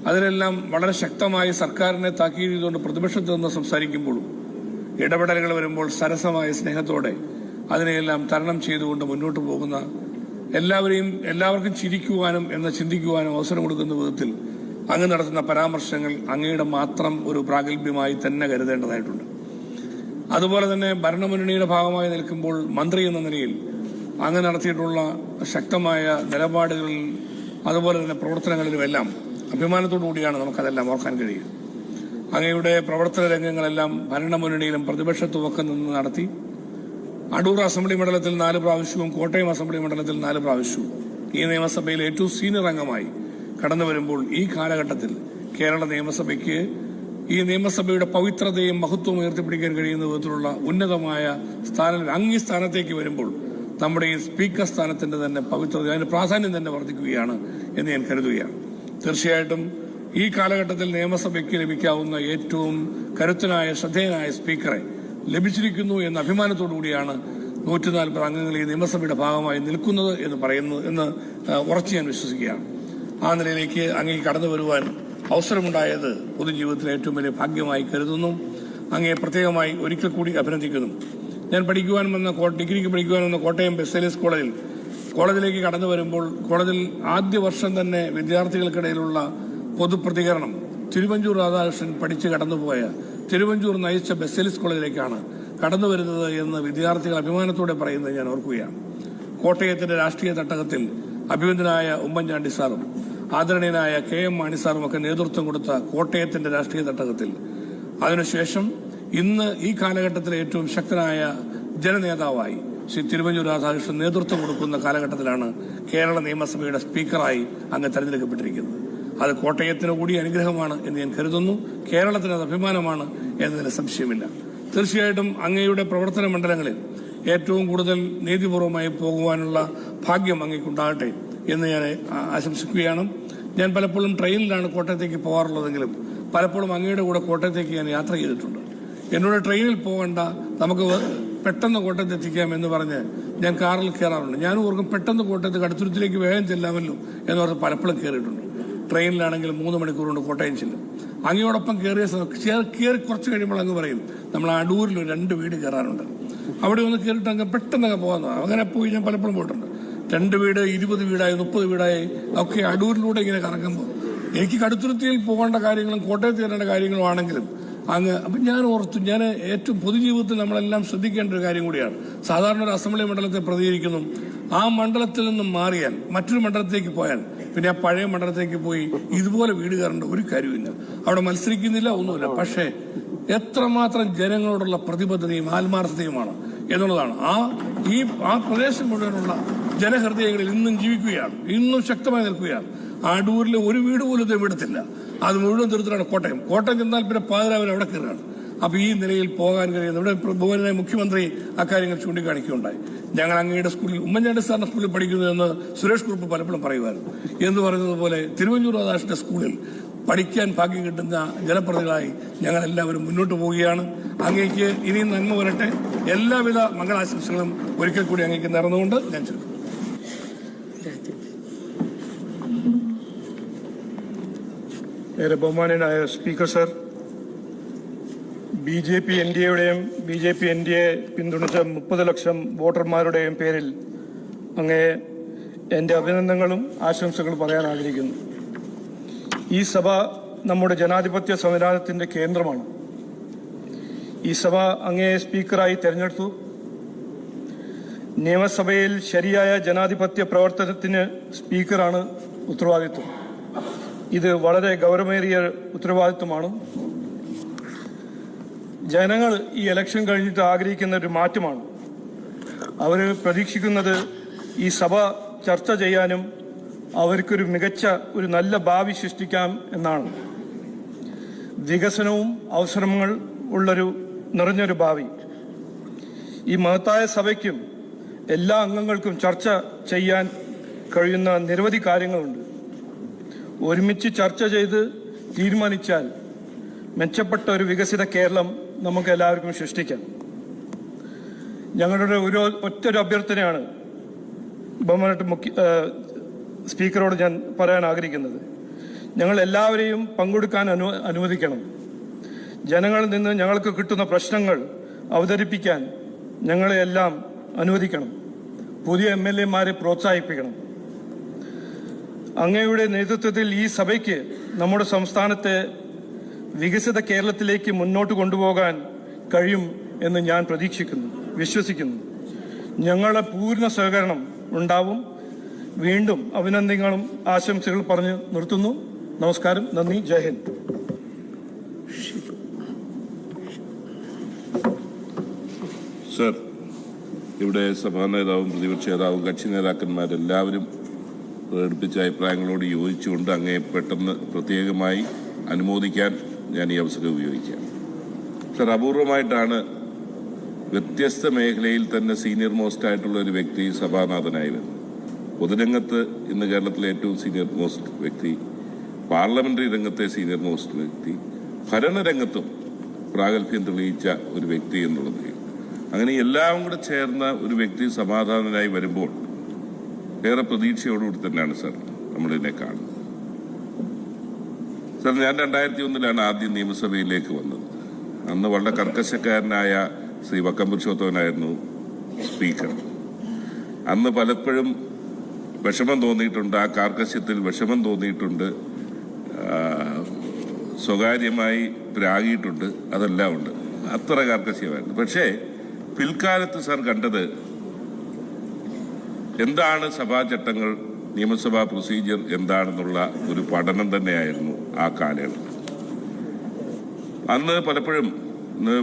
അതിലെല്ലാം വളരെ ശക്തമായി സർക്കാരിനെ താക്കീത് ചെയ്തുകൊണ്ട് പ്രതിപക്ഷത്ത് നിന്ന് സംസാരിക്കുമ്പോഴും ഇടപെടലുകൾ വരുമ്പോൾ സരസമായ സ്നേഹത്തോടെ അതിനെയെല്ലാം തരണം ചെയ്തുകൊണ്ട് മുന്നോട്ട് പോകുന്ന എല്ലാവർക്കും ചിരിക്കുവാനും എന്ന് ചിന്തിക്കുവാനും അവസരം കൊടുക്കുന്ന വിധത്തിൽ അങ്ങ് നടത്തുന്ന പരാമർശങ്ങൾ അങ്ങയുടെ മാത്രം ഒരു പ്രാഗൽഭ്യമായി തന്നെ കരുതേണ്ടതായിട്ടുണ്ട്. അതുപോലെ തന്നെ ഭരണമുന്നണിയുടെ ഭാഗമായി നിൽക്കുമ്പോൾ മന്ത്രി എന്ന നിലയിൽ അങ്ങ് നടത്തിയിട്ടുള്ള ശക്തമായ നിലപാടുകളിൽ അതുപോലെ തന്നെ പ്രവർത്തനങ്ങളിലുമെല്ലാം അഭിമാനത്തോടു കൂടിയാണ് നമുക്കതെല്ലാം ഓർക്കാൻ കഴിയുക. അങ്ങയുടെ പ്രവർത്തന രംഗങ്ങളെല്ലാം ഭരണമുന്നണിയിലും പ്രതിപക്ഷത്തുമൊക്കെ നിന്ന് നടത്തി അടൂർ അസംബ്ലി മണ്ഡലത്തിൽ 4 പ്രാവശ്യവും കോട്ടയം അസംബ്ലി മണ്ഡലത്തിൽ 4 പ്രാവശ്യവും ഈ നിയമസഭയിൽ ഏറ്റവും സീനിയർ അംഗമായി കടന്നു വരുമ്പോൾ ഈ കാലഘട്ടത്തിൽ കേരള നിയമസഭയ്ക്ക് ഈ നിയമസഭയുടെ പവിത്രതയും മഹത്വവും ഉയർത്തിപ്പിടിക്കാൻ കഴിയുന്ന വിധത്തിലുള്ള ഉന്നതമായ അങ്ങ് സ്ഥാനത്തേക്ക് വരുമ്പോൾ നമ്മുടെ ഈ സ്പീക്കർ സ്ഥാനത്തിന്റെ തന്നെ പവിത്രത, അതിന്റെ പ്രാധാന്യം തന്നെ വർദ്ധിക്കുകയാണ് എന്ന് ഞാൻ കരുതുകയാണ്. തീർച്ചയായിട്ടും ഈ കാലഘട്ടത്തിൽ നിയമസഭയ്ക്ക് ലഭിക്കാവുന്ന ഏറ്റവും കരുത്തനായ ശ്രദ്ധേയനായ സ്പീക്കറെ ലഭിച്ചിരിക്കുന്നു എന്ന അഭിമാനത്തോടുകൂടിയാണ് 140 അംഗങ്ങൾ ഈ നിയമസഭയുടെ ഭാഗമായി നിൽക്കുന്നത് എന്ന് ഉറച്ചു ഞാൻ വിശ്വസിക്കുകയാണ്. ആ നിലയിലേക്ക് അങ്ങേക്ക് കടന്നു വരുവാൻ അവസരമുണ്ടായത് പൊതുജീവിതത്തിലെ ഏറ്റവും വലിയ ഭാഗ്യമായി കരുതുന്നു. അങ്ങയെ പ്രത്യേകമായി ഒരിക്കൽ കൂടി അഭിനന്ദിക്കുന്നു. ഞാൻ ഡിഗ്രിക്ക് പഠിക്കുവാൻ വന്ന കോട്ടയം ബെസേലിയസ് കോളേജിലേക്ക് കടന്നു വരുമ്പോൾ കോളേജിൽ ആദ്യ വർഷം തന്നെ വിദ്യാർത്ഥികൾക്കിടയിലുള്ള പൊതുപ്രതികരണം തിരുവഞ്ചൂർ രാധാകൃഷ്ണൻ പഠിച്ച് കടന്നുപോയ തിരുവഞ്ചൂർ നയിച്ച ബെസേലിയസ് കോളേജിലേക്കാണ് കടന്നു വരുന്നത് എന്ന് വിദ്യാർത്ഥികൾ അഭിമാനത്തോടെ പറയുന്നത് ഞാൻ ഓർക്കുകയാണ്. കോട്ടയത്തിന്റെ രാഷ്ട്രീയ തട്ടകത്തിൽ അഭിനന്ദനായ ഉമ്മൻചാണ്ടി സാറും ആദരണീയനായ KM മാണി സാറും ഒക്കെ നേതൃത്വം കൊടുത്ത കോട്ടയത്തിന്റെ രാഷ്ട്രീയ തട്ടകത്തിൽ, അതിനുശേഷം ഇന്ന് ഈ കാലഘട്ടത്തിലെ ഏറ്റവും ശക്തനായ ജനനേതാവായി ശ്രീ തിരുവഞ്ചൂർ രാധാകൃഷ്ണൻ നേതൃത്വം കൊടുക്കുന്ന കാലഘട്ടത്തിലാണ് കേരള നിയമസഭയുടെ സ്പീക്കറായി അങ്ങ് തെരഞ്ഞെടുക്കപ്പെട്ടിരിക്കുന്നത്. അത് കോട്ടയത്തിന് കൂടി അനുഗ്രഹമാണ് എന്ന് ഞാൻ കരുതുന്നു. കേരളത്തിന് അത് അഭിമാനമാണ് എന്നതിന് സംശയമില്ല. തീർച്ചയായിട്ടും അങ്ങയുടെ പ്രവർത്തന മണ്ഡലങ്ങളിൽ ഏറ്റവും കൂടുതൽ നീതിപൂർവമായി പോകുവാനുള്ള ഭാഗ്യം അങ്ങേക്കുണ്ടാകട്ടെ എന്ന് ഞാൻ ആശംസിക്കുകയാണ്. ഞാൻ പലപ്പോഴും ട്രെയിനിലാണ് കോട്ടയത്തേക്ക് പോകാറുള്ളതെങ്കിലും പലപ്പോഴും അങ്ങയുടെ കൂടെ കോട്ടയത്തേക്ക് ഞാൻ യാത്ര ചെയ്തിട്ടുണ്ട്. എന്നോട് ട്രെയിനിൽ പോകണ്ട, നമുക്ക് പെട്ടെന്ന് കോട്ടയത്ത് എത്തിക്കാം എന്ന് പറഞ്ഞ് ഞാൻ കാറിൽ കയറാറുണ്ട്. ഞാനും ഓർക്കും പെട്ടെന്ന് കോട്ടയത്ത് കടുത്തുരുത്തിലേക്ക് വേഗം ചെല്ലാമല്ലോ എന്ന് പറഞ്ഞ് പലപ്പോഴും കയറിയിട്ടുണ്ട്. ട്രെയിനിലാണെങ്കിൽ 3 മണിക്കൂർ കൊണ്ട് കോട്ടയം ചെല്ലും. അങ്ങയോടൊപ്പം കയറി കുറച്ച് കഴിയുമ്പോൾ അങ്ങ് പറയും, നമ്മൾ അടൂരിൽ 2 വീട് കയറാറുണ്ട്, അവിടെ ഒന്ന് കയറിയിട്ട് അങ്ങ് പെട്ടെന്നൊക്കെ പോകാമെന്ന്. അങ്ങനെ പോയി ഞാൻ പലപ്പോഴും പോയിട്ടുണ്ട്. 2 വീട് 20 വീടായി 30 വീടായി ഒക്കെ അടൂരിലൂടെ ഇങ്ങനെ കറങ്ങുമ്പോൾ എനിക്ക് കടുത്തുരുത്തിയിൽ പോകേണ്ട കാര്യങ്ങളും കോട്ടയത്ത് കയറേണ്ട കാര്യങ്ങളും ആണെങ്കിലും അപ്പം ഞാൻ ഓർത്തു, ഞാൻ ഏറ്റവും പൊതുജീവിതത്തിൽ നമ്മളെല്ലാം ശ്രദ്ധിക്കേണ്ട ഒരു കാര്യം കൂടിയാണ്. സാധാരണ ഒരു അസംബ്ലി മണ്ഡലത്തെ പ്രതികരിക്കുന്നു, ആ മണ്ഡലത്തിൽ നിന്നും മാറിയാൽ മറ്റൊരു മണ്ഡലത്തേക്ക് പോയാൽ പിന്നെ ആ പഴയ മണ്ഡലത്തേക്ക് പോയി ഇതുപോലെ വീട് കയറേണ്ട ഒരു കാര്യമില്ല. അവിടെ മത്സരിക്കുന്നില്ല, ഒന്നുമില്ല. പക്ഷേ എത്രമാത്രം ജനങ്ങളോടുള്ള പ്രതിബദ്ധതയും ആത്മാർത്ഥതയുമാണ് എന്നുള്ളതാണ്. ആ പ്രദേശം മുഴുവനുള്ള ജനഹൃദയങ്ങളിൽ ഇന്നും ജീവിക്കുകയാണ്, ഇന്നും ശക്തമായി നിൽക്കുകയാണ്. അടൂരിൽ ഒരു വീട് പോലും ഇത് വിടത്തില്ല. അത് മുഴുവൻ തീർത്തിട്ടാണ് കോട്ടയം ചെന്നാൽ പിന്നെ പാതിരാവിലെ അവിടെ കയറുകയാണ്. അപ്പൊ ഈ നിലയിൽ പോകാൻ കഴിയുന്നത് ഇവിടെ ബഹുമാനായ മുഖ്യമന്ത്രി അക്കാര്യങ്ങൾ ചൂണ്ടിക്കാണിക്കുകയുണ്ടായി. ഞങ്ങൾ അങ്ങയുടെ സ്കൂളിൽ ഉമ്മൻചാണ്ടി സാറിന്റെ സ്കൂളിൽ പഠിക്കുന്നതെന്ന് സുരേഷ് കുറുപ്പ് പലപ്പോഴും പറയുമായിരുന്നു. എന്ന് പറയുന്നത് പോലെ തിരുവഞ്ചൂർ രാധാകൃഷ്ണന്റെ സ്കൂളിൽ പഠിക്കാൻ ഭാഗ്യം കിട്ടുന്ന ജനപ്രതിനിധികളായി ഞങ്ങൾ എല്ലാവരും മുന്നോട്ട് പോവുകയാണ്. അങ്ങേക്ക് ഇനിയും നന്മ വരട്ടെ. എല്ലാവിധ മംഗളാശംസകളും ഒരിക്കൽ കൂടി അങ്ങേക്ക് നേർന്നുകൊണ്ട് ഞാൻ ചൊല്ലുന്നു. ഏറെ ബഹുമാനനായ speaker sir, BJP NDAയുടെയും BJP NDA പിന്തുണച്ച 30 ലക്ഷം വോട്ടർമാരുടെയും പേരിൽ അങ്ങേ എൻ്റെ അഭിനന്ദനങ്ങളും ആശംസകളും പറയാൻ ആഗ്രഹിക്കുന്നു. ഈ സഭ നമ്മുടെ ജനാധിപത്യ സംവിധാനത്തിൻ്റെ കേന്ദ്രമാണ്. ഈ സഭ അങ്ങയെ സ്പീക്കറായി തെരഞ്ഞെടുത്തു. നിയമസഭയിൽ ശരിയായ ജനാധിപത്യ പ്രവർത്തനത്തിന് സ്പീക്കറാണ് ഉത്തരവാദിത്വം. ഇത് വളരെ ഗൗരവമേറിയ ഉത്തരവാദിത്വമാണ്. ജനങ്ങൾ ഈ ഇലക്ഷൻ കഴിഞ്ഞിട്ട് ആഗ്രഹിക്കുന്ന ഒരു മാറ്റമാണ്. അവർ പ്രതീക്ഷിക്കുന്നത് ഈ സഭ ചർച്ച ചെയ്യാനും അവർക്കൊരു മികച്ച ഒരു നല്ല ഭാവി സൃഷ്ടിക്കാം എന്നാണ്. വികസനവും അവസരങ്ങൾ നിറഞ്ഞൊരു ഭാവി. ഈ മഹത്തായ സഭയ്ക്കും എല്ലാ അംഗങ്ങൾക്കും ചർച്ച ചെയ്യാൻ കഴിയുന്ന നിരവധി കാര്യങ്ങളുണ്ട്. ഒരുമിച്ച് ചർച്ച ചെയ്ത് തീരുമാനിച്ചാൽ മെച്ചപ്പെട്ട ഒരു വികസിത കേരളം നമുക്ക് എല്ലാവർക്കും സൃഷ്ടിക്കാം. ഞങ്ങളുടെ ഒറ്റൊരു അഭ്യർത്ഥനയാണ് ബഹുമാനപ്പെട്ട സ്പീക്കറോട് ഞാൻ പറയാൻ ആഗ്രഹിക്കുന്നത്. ഞങ്ങൾ എല്ലാവരെയും പങ്കെടുക്കാൻ അനുവദിക്കണം. ജനങ്ങളിൽ നിന്ന് ഞങ്ങൾക്ക് കിട്ടുന്ന പ്രശ്നങ്ങൾ അവതരിപ്പിക്കാൻ ഞങ്ങളെയെല്ലാം അനുവദിക്കണം. പുതിയ MLA-മാരെ പ്രോത്സാഹിപ്പിക്കണം. അങ്ങയുടെ നേതൃത്വത്തിൽ ഈ സഭയ്ക്ക് നമ്മുടെ സംസ്ഥാനത്തെ വികസിത കേരളത്തിലേക്ക് മുന്നോട്ട് കൊണ്ടുപോകാൻ കഴിയും എന്ന് ഞാൻ വിശ്വസിക്കുന്നു. ഞങ്ങളുടെ പൂർണ്ണ സഹകരണം ഉണ്ടാവും. വീണ്ടും അഭിനന്ദനങ്ങളും ആശംസകൾ പറഞ്ഞ് നിർത്തുന്നു. നമസ്കാരം, നന്ദി, ജയ് ഹിന്ദ്. സർ, ഇവിടെ സഭാ നേതാവും പ്രതിപക്ഷ നേതാവും കക്ഷി നേതാക്കന്മാരെല്ലാവരും പ്രകടിപ്പിച്ച അഭിപ്രായങ്ങളോട് യോജിച്ചുകൊണ്ട് അങ്ങേ പെട്ടെന്ന് പ്രത്യേകമായി അനുമോദിക്കാൻ ഞാൻ ഈ അവസരം ഉപയോഗിക്കാം. സർ, അപൂർവമായിട്ടാണ് വ്യത്യസ്ത മേഖലയിൽ തന്നെ സീനിയർ മോസ്റ്റ് ആയിട്ടുള്ള ഒരു വ്യക്തി സഭാനാഥനായി വരുന്നത്. പൊതുരംഗത്ത് ഇന്ന് കേരളത്തിലെ ഏറ്റവും സീനിയർ മോസ്റ്റ് വ്യക്തി, പാർലമെന്ററി രംഗത്തെ സീനിയർ മോസ്റ്റ് വ്യക്തി, ഭരണരംഗത്തും പ്രാഗൽഭ്യം തെളിയിച്ച ഒരു വ്യക്തി എന്നുള്ളത്. അങ്ങനെ എല്ലാം കൂടെ ചേർന്ന ഒരു വ്യക്തി സമാധാനനായി വരുമ്പോൾ ഏറെ പ്രതീക്ഷയോടുകൂടി തന്നെയാണ് സർ നമ്മളിതിനെ കാണുന്നത്. സർ, ഞാൻ 2001 ആദ്യം നിയമസഭയിലേക്ക് വന്നത്. അന്ന് വളരെ കർക്കശക്കാരനായ ശ്രീ വക്കം പുരുഷോത്തമനായിരുന്നു സ്പീക്കർ. അന്ന് പലപ്പോഴും വിഷമം തോന്നിയിട്ടുണ്ട്, ആ കാർക്കശ്യത്തിൽ വിഷമം തോന്നിയിട്ടുണ്ട്, സ്വകാര്യമായി പ്രാഗിയിട്ടുണ്ട്, അതെല്ലാം ഉണ്ട്. അത്ര കാർക്കശ്യമായിരുന്നു. പക്ഷേ പിൽക്കാലത്ത് സർ കണ്ടത് എന്താണ് സഭാചട്ടങ്ങൾ നിയമസഭാ പ്രൊസീജിയർ എന്താണെന്നുള്ള ഒരു പഠനം തന്നെയായിരുന്നു ആ കാലയളവ്. അന്ന് പലപ്പോഴും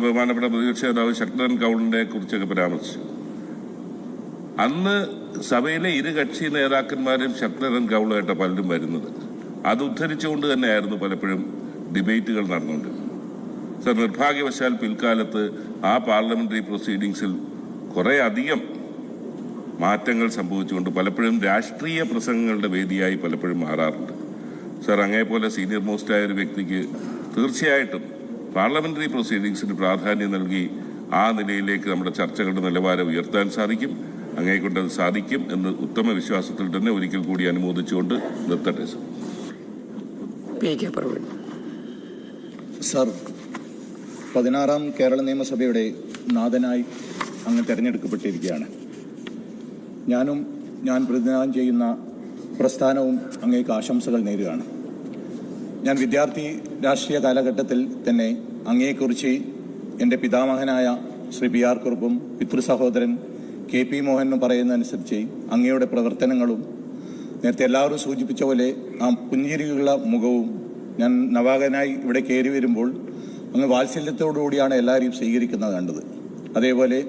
ബഹുമാനപ്പെട്ട പ്രതിപക്ഷ നേതാവ് ശക്തൻ കൗളിനെ കുറിച്ചൊക്കെ പരാമർശിച്ചു. അന്ന് സഭയിലെ ഇരു കക്ഷി നേതാക്കന്മാരും ശക്തൻ കൗളായിട്ട് പലരും വരുന്നത് അത് ഉദ്ധരിച്ചുകൊണ്ട് തന്നെയായിരുന്നു പലപ്പോഴും ഡിബേറ്റുകൾ നടന്നുകൊണ്ടിരുന്നത്. സർ, നിർഭാഗ്യവശാൽ പിൽക്കാലത്ത് ആ പാർലമെന്ററി പ്രൊസീഡിങ്സിൽ കുറെ അധികം മാറ്റങ്ങൾ സംഭവിച്ചുകൊണ്ട് പലപ്പോഴും രാഷ്ട്രീയ പ്രസംഗങ്ങളുടെ വേദിയായി പലപ്പോഴും മാറാറുണ്ട്. സർ, അങ്ങേപോലെ സീനിയർ മോസ്റ്റായ ഒരു വ്യക്തിക്ക് തീർച്ചയായിട്ടും പാർലമെന്ററി പ്രൊസീഡിങ്സിന് പ്രാധാന്യം നൽകി ആ നിലയിലേക്ക് നമ്മുടെ ചർച്ചകളുടെ നിലവാരം ഉയർത്താൻ സാധിക്കും. അങ്ങേക്കൊണ്ടത് സാധിക്കും എന്ന് ഉത്തമ വിശ്വാസത്തിൽ തന്നെ ഒരിക്കൽ കൂടി അനുമോദിച്ചുകൊണ്ട് നിർത്തട്ടെ. സർ, 16-ാം കേരള നിയമസഭയുടെ നാഥനായി അങ്ങ് തെരഞ്ഞെടുക്കപ്പെട്ടിരിക്കുകയാണ്. ഞാൻ പ്രതിനിധാനം ചെയ്യുന്ന പ്രസ്ഥാനവും അങ്ങേക്ക് ആശംസകൾ നേരുകയാണ്. ഞാൻ വിദ്യാർത്ഥി രാഷ്ട്രീയ കാലഘട്ടത്തിൽ തന്നെ അങ്ങയെക്കുറിച്ച് എൻ്റെ പിതാമഹനായ ശ്രീ പി ആർ കുറുപ്പും പിതൃസഹോദരൻ കെ പി മോഹനും പറയുന്നതനുസരിച്ച് അങ്ങയുടെ പ്രവർത്തനങ്ങളും നേരത്തെ എല്ലാവരും സൂചിപ്പിച്ച പോലെ ആ പുഞ്ചിരിയുള്ള മുഖവും, ഞാൻ നവാഗതനായി ഇവിടെ കയറി വരുമ്പോൾ അങ്ങ് വാത്സല്യത്തോടുകൂടിയാണ് എല്ലാവരെയും സ്വീകരിക്കുന്നത് കണ്ടത്. അതേപോലെ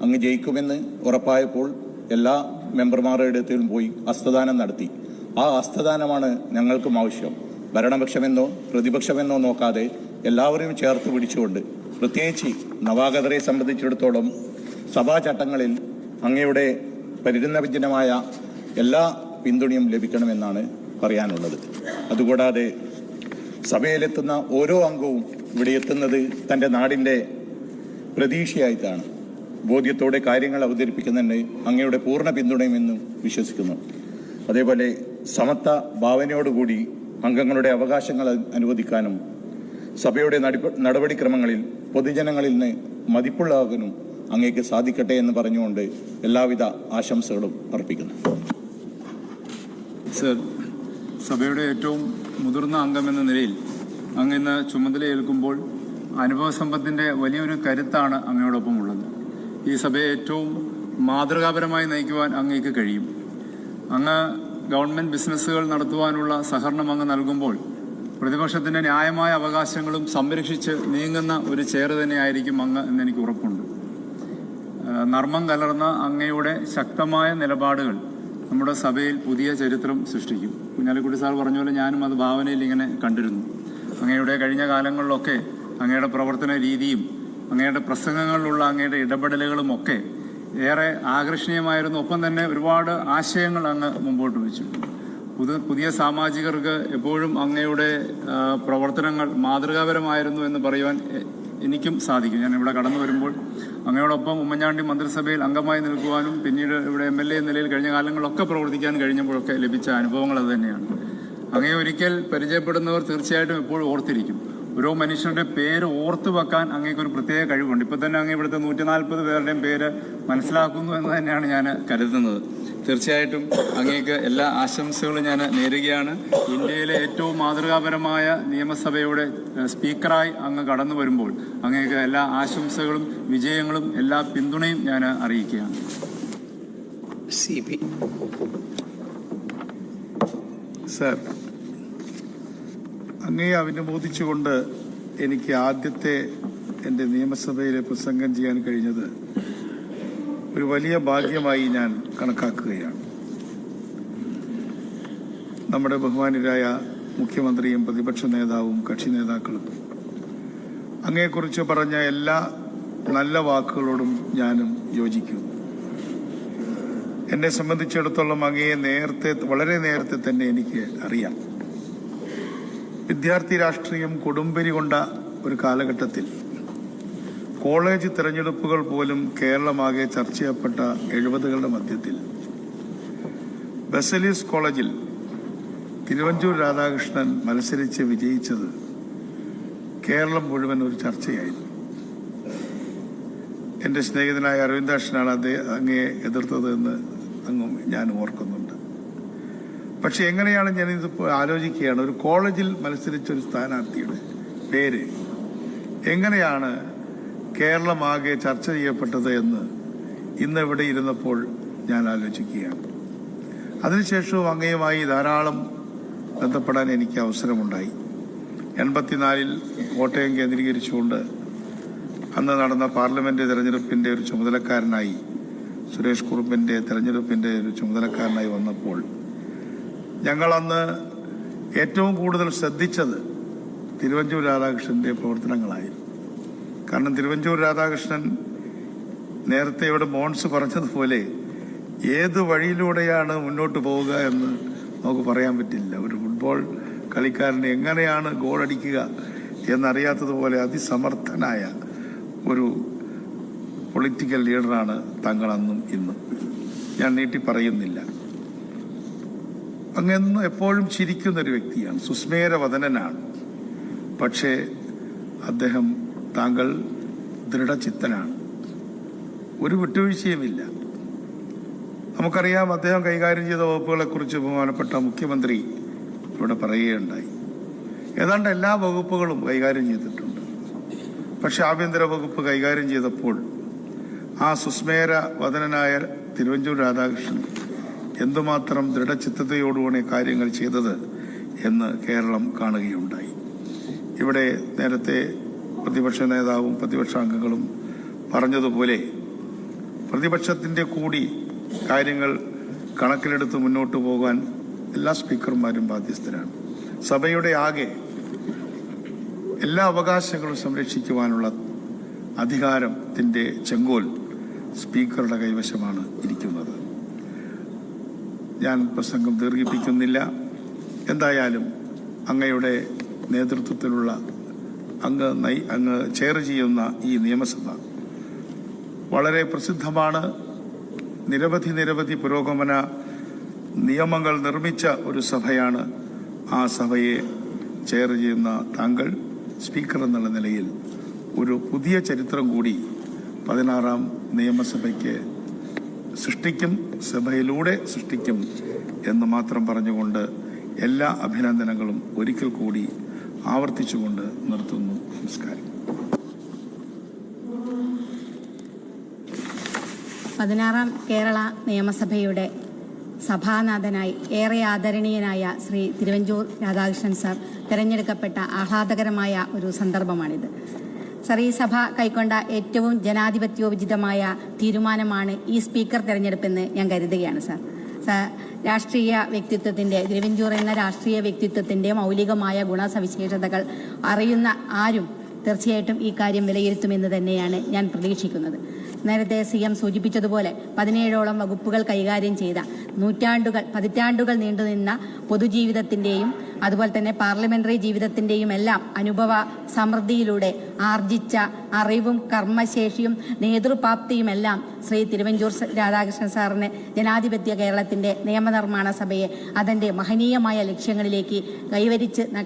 അങ്ങ് ജയിക്കുമെന്ന് ഉറപ്പായപ്പോൾ എല്ലാ മെമ്പർമാരുടെ അടുത്തും പോയി ഹസ്തദാനം നടത്തി. ആ ഹസ്തദാനമാണ് ഞങ്ങൾക്കും ആവശ്യം. ഭരണപക്ഷമെന്നോ പ്രതിപക്ഷമെന്നോ നോക്കാതെ എല്ലാവരെയും ചേർത്ത് പിടിച്ചുകൊണ്ട്, പ്രത്യേകിച്ച് നവാഗതരെ സംബന്ധിച്ചിടത്തോളം സഭാചട്ടങ്ങളിൽ അങ്ങയുടെ പരിണതവിജനമായ എല്ലാ പിന്തുണയും ലഭിക്കണമെന്നാണ് പറയാനുള്ളത്. അതുകൂടാതെ സഭയിലെത്തുന്ന ഓരോ അംഗവും ഇവിടെ എത്തുന്നത് തൻ്റെ നാടിൻ്റെ പ്രതീക്ഷയായിട്ടാണ്. ബോധ്യത്തോടെ കാര്യങ്ങൾ അവതരിപ്പിക്കുന്നതിന് അങ്ങയുടെ പൂർണ്ണ പിന്തുണയുമെന്നും വിശ്വസിക്കുന്നു. അതേപോലെ സമത്വ ഭാവനയോടുകൂടി അംഗങ്ങളുടെ അവകാശങ്ങൾ അനുവദിക്കാനും സഭയുടെ നടപടിക്രമങ്ങളിൽ പൊതുജനങ്ങളിൽ നിന്ന് മതിപ്പുള്ളാകാനും അങ്ങേക്ക് സാധിക്കട്ടെ എന്ന് പറഞ്ഞുകൊണ്ട് എല്ലാവിധ ആശംസകളും അർപ്പിക്കുന്നു. സർ, സഭയുടെ ഏറ്റവും മുതിർന്ന അംഗമെന്ന നിലയിൽ അങ്ങ് ഇന്ന് ചുമതലയേൽക്കുമ്പോൾ അനുഭവസമ്പത്തിൻ്റെ വലിയൊരു കരുത്താണ് അങ്ങയോടൊപ്പം ഉള്ളത്. ഈ സഭയെ ഏറ്റവും മാതൃകാപരമായി നയിക്കുവാൻ അങ്ങേക്ക് കഴിയും. അങ്ങ് ഗവൺമെൻറ് ബിസിനസ്സുകൾ നടത്തുവാനുള്ള സഹകരണം അങ്ങ് നൽകുമ്പോൾ പ്രതിപക്ഷത്തിൻ്റെ ന്യായമായ അവകാശങ്ങളും സംരക്ഷിച്ച് നീങ്ങുന്ന ഒരു ചെയർ തന്നെയായിരിക്കും അങ്ങ് എന്നെനിക്ക് ഉറപ്പുണ്ട്. നർമ്മം കലർന്ന അങ്ങയുടെ ശക്തമായ നിലപാടുകൾ നമ്മുടെ സഭയിൽ പുതിയ ചരിത്രം സൃഷ്ടിക്കും. കുഞ്ഞാലിക്കുട്ടി സാർ പറഞ്ഞ പോലെ ഞാനും അത് ഭാവനയിൽ ഇങ്ങനെ കണ്ടിരുന്നു. അങ്ങയുടെ കഴിഞ്ഞ കാലങ്ങളിലൊക്കെ അങ്ങയുടെ പ്രവർത്തന രീതിയും അങ്ങയുടെ പ്രസംഗങ്ങളിലുള്ള അങ്ങയുടെ ഇടപെടലുകളും ഒക്കെ ഏറെ ആകർഷണീയമായിരുന്നു. ഒപ്പം തന്നെ ഒരുപാട് ആശയങ്ങൾ അങ്ങ് മുമ്പോട്ട് വെച്ചു. പുതിയ സാമാജികർക്ക് എപ്പോഴും അങ്ങയുടെ പ്രവർത്തനങ്ങൾ മാതൃകാപരമായിരുന്നു എന്ന് പറയുവാൻ എനിക്കും സാധിക്കും. ഞാൻ ഇവിടെ കടന്നു വരുമ്പോൾ അങ്ങയോടൊപ്പം ഉമ്മൻചാണ്ടി മന്ത്രിസഭയിൽ അംഗമായി നിൽക്കുവാനും പിന്നീട് ഇവിടെ MLA നിലയിൽ കഴിഞ്ഞ കാലങ്ങളിലൊക്കെ പ്രവർത്തിക്കാൻ കഴിഞ്ഞപ്പോഴൊക്കെ ലഭിച്ച അനുഭവങ്ങൾ അത് തന്നെയാണ്. അങ്ങയെ ഒരിക്കൽ പരിചയപ്പെടുന്നവർ തീർച്ചയായിട്ടും എപ്പോഴും ഓർത്തിരിക്കും. ഓരോ മനുഷ്യരുടെ പേര് ഓർത്തു വെക്കാൻ അങ്ങേക്കൊരു പ്രത്യേക കഴിവുണ്ട്. ഇപ്പം തന്നെ അങ്ങ് ഇവിടുത്തെ 140 പേരുടെയും പേര് മനസ്സിലാക്കുന്നു എന്ന് തന്നെയാണ് ഞാൻ കരുതുന്നത്. തീർച്ചയായിട്ടും അങ്ങേക്ക് എല്ലാ ആശംസകളും ഞാൻ നേരുകയാണ്. ഇന്ത്യയിലെ ഏറ്റവും മാതൃകാപരമായ നിയമസഭയുടെ സ്പീക്കറായി അങ്ങ് കടന്നു വരുമ്പോൾ അങ്ങേക്ക് എല്ലാ ആശംസകളും വിജയങ്ങളും എല്ലാ പിന്തുണയും ഞാൻ അറിയിക്കുകയാണ്. സർ, അങ്ങയെ അഭിനന്ദിച്ചുകൊണ്ട് എനിക്ക് ആദ്യത്തെ എൻ്റെ നിയമസഭയിലെ പ്രസംഗം ചെയ്യാൻ കഴിഞ്ഞത് ഒരു വലിയ ഭാഗ്യമായി ഞാൻ കണക്കാക്കുകയാണ്. നമ്മുടെ ബഹുമാന്യരായ മുഖ്യമന്ത്രിയും പ്രതിപക്ഷ നേതാവും കക്ഷി നേതാക്കളും അങ്ങയെക്കുറിച്ച് പറഞ്ഞ എല്ലാ നല്ല വാക്കുകളോടും ഞാനും യോജിക്കുന്നു. എന്നെ സംബന്ധിച്ചിടത്തോളം അങ്ങയെ വളരെ നേരത്തെ തന്നെ എനിക്ക് അറിയാം. വിദ്യാർത്ഥി രാഷ്ട്രീയം കൊടുമ്പിരി കൊണ്ട ഒരു കാലഘട്ടത്തിൽ കോളേജ് തിരഞ്ഞെടുപ്പുകൾ പോലും കേരളമാകെ ചർച്ച ചെയ്യപ്പെട്ട 70കളുടെ മധ്യത്തിൽ ബസലീസ് കോളേജിൽ തിരുവഞ്ചൂർ രാധാകൃഷ്ണൻ മത്സരിച്ച് വിജയിച്ചത് കേരളം മുഴുവൻ ഒരു ചർച്ചയായിരുന്നു. എൻ്റെ സ്നേഹിതനായ അരവിന്ദാക്ഷനാണ് അങ്ങയെ എതിർത്തത് എന്ന് അങ്ങും ഞാൻ ഓർക്കുന്നുണ്ട്. പക്ഷെ എങ്ങനെയാണ് ഞാനിത് ആലോചിക്കുകയാണ്, ഒരു കോളേജിൽ മത്സരിച്ചൊരു സ്ഥാനാർത്ഥിയുടെ പേര് എങ്ങനെയാണ് കേരളമാകെ ചർച്ച ചെയ്യപ്പെട്ടത് എന്ന് ഇന്ന് ഇവിടെ ഇരുന്നപ്പോൾ ഞാൻ ആലോചിക്കുകയാണ്. അതിനുശേഷവും അങ്ങയുമായി ധാരാളം ബന്ധപ്പെടാൻ എനിക്ക് അവസരമുണ്ടായി. 84 കോട്ടയം കേന്ദ്രീകരിച്ചുകൊണ്ട് അന്ന് നടന്ന പാർലമെന്റ് തെരഞ്ഞെടുപ്പിന്റെ ഒരു ചുമതലക്കാരനായി, സുരേഷ് കുറുപ്പിന്റെ തെരഞ്ഞെടുപ്പിന്റെ ഒരു ചുമതലക്കാരനായി വന്നപ്പോൾ ഞങ്ങളന്ന് ഏറ്റവും കൂടുതൽ ശ്രദ്ധിച്ചത് തിരുവഞ്ചൂർ രാധാകൃഷ്ണന്റെ പ്രവർത്തനങ്ങളായിരുന്നു. കാരണം തിരുവഞ്ചൂർ രാധാകൃഷ്ണൻ നേരത്തെ ഇവിടെ മോൺസ് പറഞ്ഞതുപോലെ ഏത് വഴിയിലൂടെയാണ് മുന്നോട്ട് പോവുക എന്ന് നമുക്ക് പറയാൻ പറ്റില്ല. ഒരു ഫുട്ബോൾ കളിക്കാരന് എങ്ങനെയാണ് ഗോൾ അടിക്കുക എന്നറിയാത്തതുപോലെ അതിസമർത്ഥനായ ഒരു പൊളിറ്റിക്കൽ ലീഡറാണ് താങ്കൾ അന്നും ഇന്നും. ഞാൻ നീട്ടി പറയുന്നില്ല. അങ്ങെന്നും എപ്പോഴും ചിരിക്കുന്നൊരു വ്യക്തിയാണ്, സുസ്മേരവദനാണ്. പക്ഷേ താങ്കൾ ദൃഢചിത്തനാണ്, ഒരു വിട്ടുവീഴ്ചയുമില്ല. നമുക്കറിയാം അദ്ദേഹം കൈകാര്യം ചെയ്ത വകുപ്പുകളെക്കുറിച്ച് ബഹുമാനപ്പെട്ട മുഖ്യമന്ത്രി ഇവിടെ പറയുകയുണ്ടായി. ഏതാണ്ട് എല്ലാ വകുപ്പുകളും കൈകാര്യം ചെയ്തിട്ടുണ്ട്. പക്ഷെ ആഭ്യന്തര വകുപ്പ് കൈകാര്യം ചെയ്തപ്പോൾ ആ സുസ്മേരവദനായ തിരുവഞ്ചൂർ രാധാകൃഷ്ണൻ എന്തുമാത്രം ദൃഢചിത്തതയോടുകൂടി കാര്യങ്ങൾ ചെയ്തത് എന്ന് കേരളം കാണുകയുണ്ടായി. ഇവിടെ നേരത്തെ പ്രതിപക്ഷ നേതാവും പ്രതിപക്ഷാംഗങ്ങളും പറഞ്ഞതുപോലെ പ്രതിപക്ഷത്തിന്റെ കൂടി കാര്യങ്ങൾ കണക്കിലെടുത്ത് മുന്നോട്ട് പോകാൻ എല്ലാ സ്പീക്കർമാരും ബാധ്യസ്ഥരാണ്. സഭയുടെ ആകെ എല്ലാ അവകാശങ്ങളും സംരക്ഷിക്കുവാനുള്ള അധികാരത്തിന്റെ ചെങ്കോൽ സ്പീക്കറുടെ കൈവശമാണ് ഇരിക്കുന്നത്. ഞാൻ പ്രസംഗം ദീർഘിപ്പിക്കുന്നില്ല. എന്തായാലും അങ്ങയുടെ നേതൃത്വത്തിലുള്ള അങ്ങ് ചെയർ ചെയ്യുന്ന ഈ നിയമസഭ വളരെ പ്രസിദ്ധമാണ്. നിരവധി പുരോഗമന നിയമങ്ങൾ നിർമ്മിച്ച ഒരു സഭയാണ്. ആ സഭയെ ചെയർ ചെയ്യുന്ന താങ്കൾ സ്പീക്കർ എന്നുള്ള നിലയിൽ ഒരു പുതിയ ചരിത്രം കൂടി 16ാം നിയമസഭയ്ക്ക് സൃഷ്ടിക്കും, സഭയിലൂടെ സൃഷ്ടിക്കും എന്ന് മാത്രം പറഞ്ഞുകൊണ്ട് എല്ലാ അഭിനന്ദനങ്ങളും ഒരിക്കൽ കൂടി ആവർത്തിച്ചുകൊണ്ട് നിർത്തുന്നു. നമസ്കാരം. 16ാം കേരള നിയമസഭയുടെ സഭാനാഥനായി ഏറെ ആദരണീയനായ ശ്രീ തിരുവഞ്ചൂർ രാധാകൃഷ്ണൻ സാർ തിരഞ്ഞെടുക്കപ്പെട്ട ആഹ്ലാദകരമായ ഒരു സന്ദർഭമാണിത്. സർ, ഈ സഭ കൈക്കൊണ്ട ഏറ്റവും ജനാധിപത്യോചിതമായ തീരുമാനമാണ് ഈ സ്പീക്കർ തെരഞ്ഞെടുപ്പെന്ന് ഞാൻ കരുതുകയാണ്. സർ, രാഷ്ട്രീയ വ്യക്തിത്വത്തിന്റെ, തിരുവഞ്ചൂർ എന്ന രാഷ്ട്രീയ വ്യക്തിത്വത്തിന്റെ മൗലികമായ ഗുണസവിശേഷതകൾ അറിയുന്ന ആരും തീർച്ചയായിട്ടും ഈ കാര്യം വിലയിരുത്തുമെന്ന് തന്നെയാണ് ഞാൻ പ്രതീക്ഷിക്കുന്നത്. നേരത്തെ CM സൂചിപ്പിച്ചതുപോലെ 17ഓളം വകുപ്പുകൾ കൈകാര്യം ചെയ്ത പതിറ്റാണ്ടുകൾ നീണ്ടുനിന്ന പൊതുജീവിതത്തിന്റെയും അതുപോലെ തന്നെ പാർലമെന്ററി ജീവിതത്തിന്റെയും എല്ലാം അനുഭവ സമൃദ്ധിയിലൂടെ ആർജിച്ച അറിവും കർമ്മശേഷിയും നേതൃപ്രാപ്തിയുമെല്ലാം ശ്രീ തിരുവഞ്ചൂർ രാധാകൃഷ്ണൻ സാറിന് ജനാധിപത്യ കേരളത്തിന്റെ നിയമനിർമ്മാണ സഭയെ അതിന്റെ മഹനീയമായ ലക്ഷ്യങ്ങളിലേക്ക്